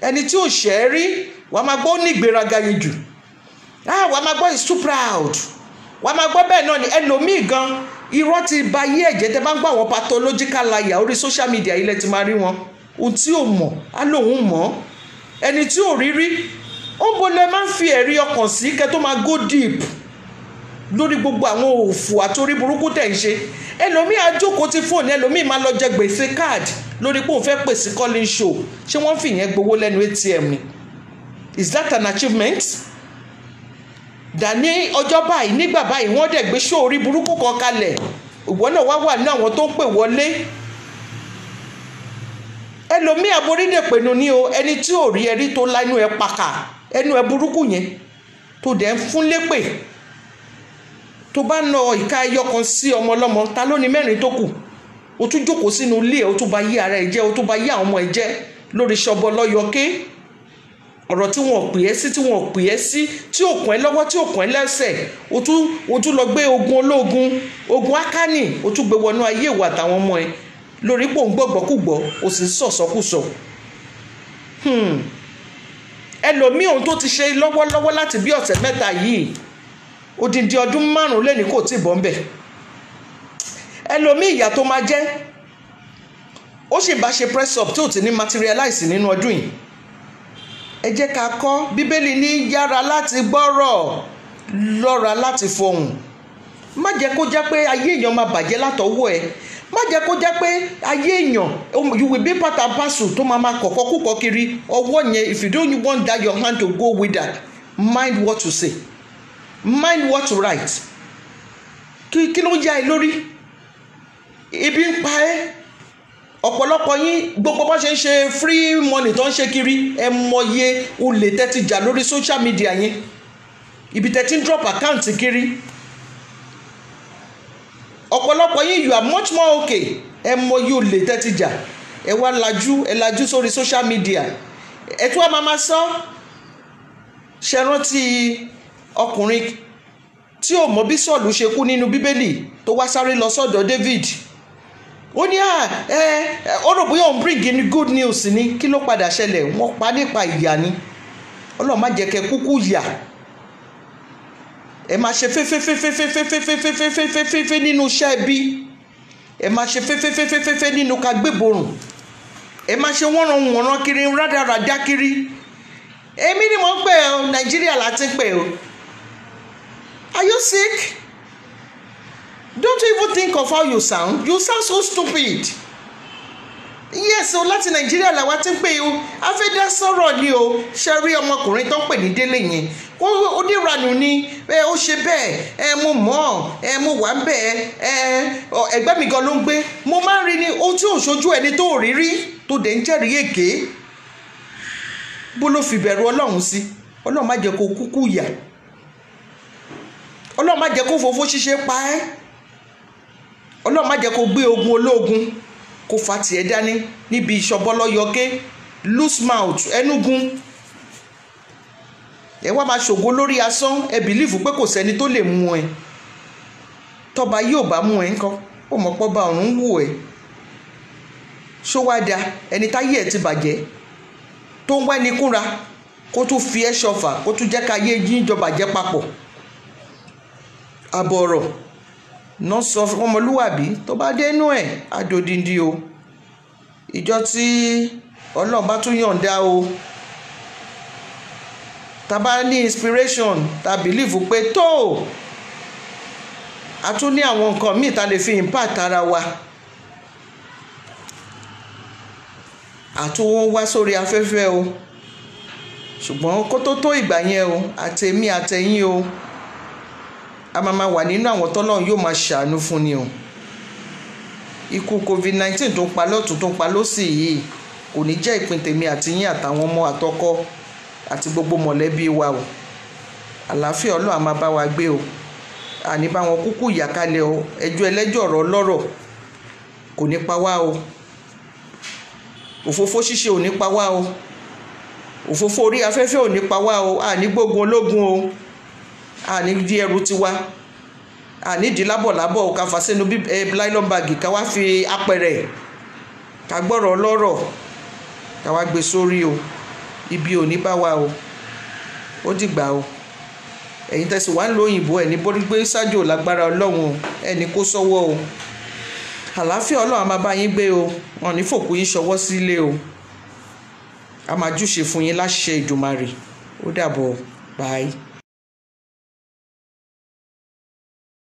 ẹni tí ò ṣẹ́ rí. Wàá máa gbọ́ ní ìgbéraga yìí jù. Wàá máa gbọ́ is too proud. Wàá máa gbọ́ bẹ́ẹ̀ náà ni ẹlòmíì gan irọ́ ti ba yé ẹ̀jẹ̀ tẹ́ bá ń gbọ́ àwọn pathological liar orí social media ilẹ̀ ti máa rí wọn. Ohun tí ò mọ̀ á lóun mọ̀. Ẹni tí ò rí rí ó ń bolẹ̀ máa ń fi ẹ̀rí ọkàn sí kẹ́ tó máa go deep lórí gbogbo àwọn òfò àtorí burúkú tẹ̀ ń ṣe. Ẹlòmíì á jókòó ti fóònù, ẹlòmíì máa lọ jẹ gbèsè káàdì lórí pé òun fẹ́ pèsè calling show. Ṣé wọ́n fi ìyẹn gbowó lẹ́nu ATM ni? Is that an achievement? Dàní ọjọ́ báyìí nígbà báyìí wọ́n dẹ̀ gbé show orí burúkú kan kalẹ̀. Ìwọ náà wà ní àwọn tó ń pè wọlé. Ẹlòmíì aborídè pẹ̀lú ní o ẹni tí ò rí ẹrí tó lánú ẹ pàkà ẹnu ẹ burúkú yẹn tó dẹ̀ ń fún lépè. Tó bá na ìka ẹyọ kan sí ọmọ ọlọ́mọ ta ló ní mẹ́rin tó kù? O tún jókòó sínú ilé ẹ o tún bá yí ara ẹ jẹ́ o tún bá yí àwọn ọmọ ẹ jẹ́ lórí ṣọbọ lọ́yọ̀ké. Ọ̀rọ̀ tí wọ́n pè é sí tí wọ́n pè é sí tí ò kàn ẹ́ lọ́wọ́ tí ò kàn ẹ́ lẹ́sẹ̀ o tún lọ gbé ogun ológun ogun akánì o tún gbé wọnú ayé ìwà àtàwọn ọmọ ẹ lórí pò ń gbọ́gbọ́kúgbọ́ o sì ń sọ̀sọ́kùsọ. Ẹlòmíì ohun tó ti ṣe lọ́wọ́lọ́wọ́ láti bí ọ̀sẹ̀ mẹ́ta yìí odindi ọdún 5 lẹ́ni kò tí ì bọ́ ń bẹ̀. Ẹlòmíì ìyà tó máa jẹ́ ó sì bá ṣe press up tí ò ti ní materialize nínú ọdún yìí. Ẹ jẹ́ ká kọ́ Bíbélì ní yára láti gbọ́rọ̀ lọ́ra láti fọhùn. Má jẹ́ kó jẹ́ pé ayé èèyàn máa bàjẹ́ látọwọ́ ẹ. Má jẹ́ kó jẹ́ pé ayé èèyàn you will be part and parcel tó máa kọ̀kọ́ kúkọ kiri ọwọ́ yẹn. If you don't want that your hand to go with that, mind what to say, mind what to write. Kí ló ń yá ẹ lórí? Ibi ń pa ẹ́. Ọ̀pọ̀lọpọ̀ yín gbogbo bó ṣe ń ṣe free money tó ń ṣe kiri ẹ mọye olè tẹ́tí jà lórí social media yín. Ibi tẹ́tí ń drop account kiri. Ọ̀pọ̀lọpọ̀ yín you are much more okay. Ẹ mọye olè tẹ́tí jà. Ẹ wá lajú sórí social media. Ẹ tún wá máa sọ. Ṣé rántí ọkùnrin tí ò mọ bí Sọ́ọ̀lù ṣe kú nínú Bíbélì tó wá sáré lọ sọ́dọ̀ David? Ó ní ó rò bóyá òun bring in good news ni. Kí ló padà ṣẹlẹ̀? Wọ́n pa nípa ìyà ni. Ọlọ́run má jẹ́ kẹ́ kúkú yà. Ẹ máa ṣe fẹ́fẹ́fẹ́fẹ́fẹ́fẹ́fẹ́fẹ́fẹ́fẹ́ nínú iṣẹ́ ẹbí. Ẹ máa ṣe fẹ́fẹ́fẹ́fẹ́fẹ́ nínú ká gbéborùn. Ẹ máa ṣe wọ́nranwọ̀nran kiri rádaràdá kiri. Èmi ni mo ń pè ọ́, Nàìjíríà láti ń pè ọ́. Are you sick? Don't you even think of how you sound? You sound so stupid. Yes, o láti Nàìjíríà làwa ti ń pè o. Afẹ́dá sọ̀rọ̀ ni o. Ṣé rí ọmọkùnrin tó ń pè ní Délé yẹn? Ó dìranù ni. Ó ṣe bẹ́ẹ̀. Mo mọ̀. Mo wà ń bẹ̀. Ẹgbẹ́ mi gan ló ń gbé. Mo máa ń rí ni ohun tí ò ṣojú ẹni tó rí rí tó dẹ̀ ń jẹ́rìí èké. Bó ló fi bẹ̀rù Ọlọ́run sí? Ọlọ́run má jẹ́ kó kúkú yà. Ọlọ́run má jẹ́ kó fòfó ṣíṣe pa ẹ́. Ọlọ́run má jẹ́ kó gbé ogun ológun kó fa tiẹ̀ dání níbi ìṣọ̀bọ́lọ́yọké loose mouth ẹnugun. Ẹ wá máa ṣògo lórí asán. Ẹ bìlífù pé kò sẹ́ni tó lè mú ẹ. Tọ́ba yóò bá mú ẹ ńkọ́? Ó mọ̀ pọ́ba ọ̀run wò ẹ́. Ṣó wá da ẹni táyé ẹ̀ ti bàjẹ́ tó ń wá ẹni kúnra kó tún fi ẹ́ ṣọfà kó tún jẹ́ ká yé jíjọba jẹ́ papọ̀. Àbọ̀rọ̀ náà sọ fún ọmọlúwàbí tó bá dénú ẹ̀ adòdìndí o. Ìjọ tí Ọlọ́run bá tún yọ̀ǹda o. Tá bá ní inspiration tá believe pé tó a tún ní àwọn nǹkan míì tá lè fi impact ara wa. Àtún wá sórí afẹ́fẹ́ o. Ṣùgbọ́n kó tó ìgbà yẹn o àtèmi àtẹ̀yìn o. A máa wà nínú àwọn tọ́lọ́run yóò máa ṣàánú fún ni o. Ikú COVID-19 tó ń pa lọ́tún tó ń pa lósì yìí kò ní jẹ́ ìpín tèmi àti yín àtàwọn ọmọ àtọkọ àti gbogbo mọ̀lẹ́bí wa o. Àlàáfíà Ọlọ́run á máa bá wa gbé o. Àní bá wọn kúkú yà kalẹ̀ o. Ẹjọ́ ẹlẹ́jọ́ ọ̀rọ̀ ọlọ́rọ̀ kò ní pa wá o. Òfófó ṣíṣe ò ní pa wá o. Òfófó orí afẹ́fẹ́ ò ní pa wá o. Àní gbógun ológun o. Àní di ẹrù tiwa. Àní di lábọ̀lábọ̀ ká fà sínú nylon bag ká wá fi apẹ̀rẹ̀ ká gbọ́rọ̀ ọlọ́rọ̀ ká wá gbé sórí o. Ibi ò ní bá wa o. Ó dìgbà o. Ẹ̀yin tẹ́sí wá ń lo òyìnbó ẹni borí gbé sájò lágbára Ọlọ́run o. Ẹni kó sọ́wọ́ o. Àlàáfíà Ọlọ́run á máa bá yín gbé o. Wọn ní fòkú yín ṣọwọ́ sílé o. A máa júṣe fún yín láṣẹ Ìdùmarè. Ó dàbọ̀. Bye.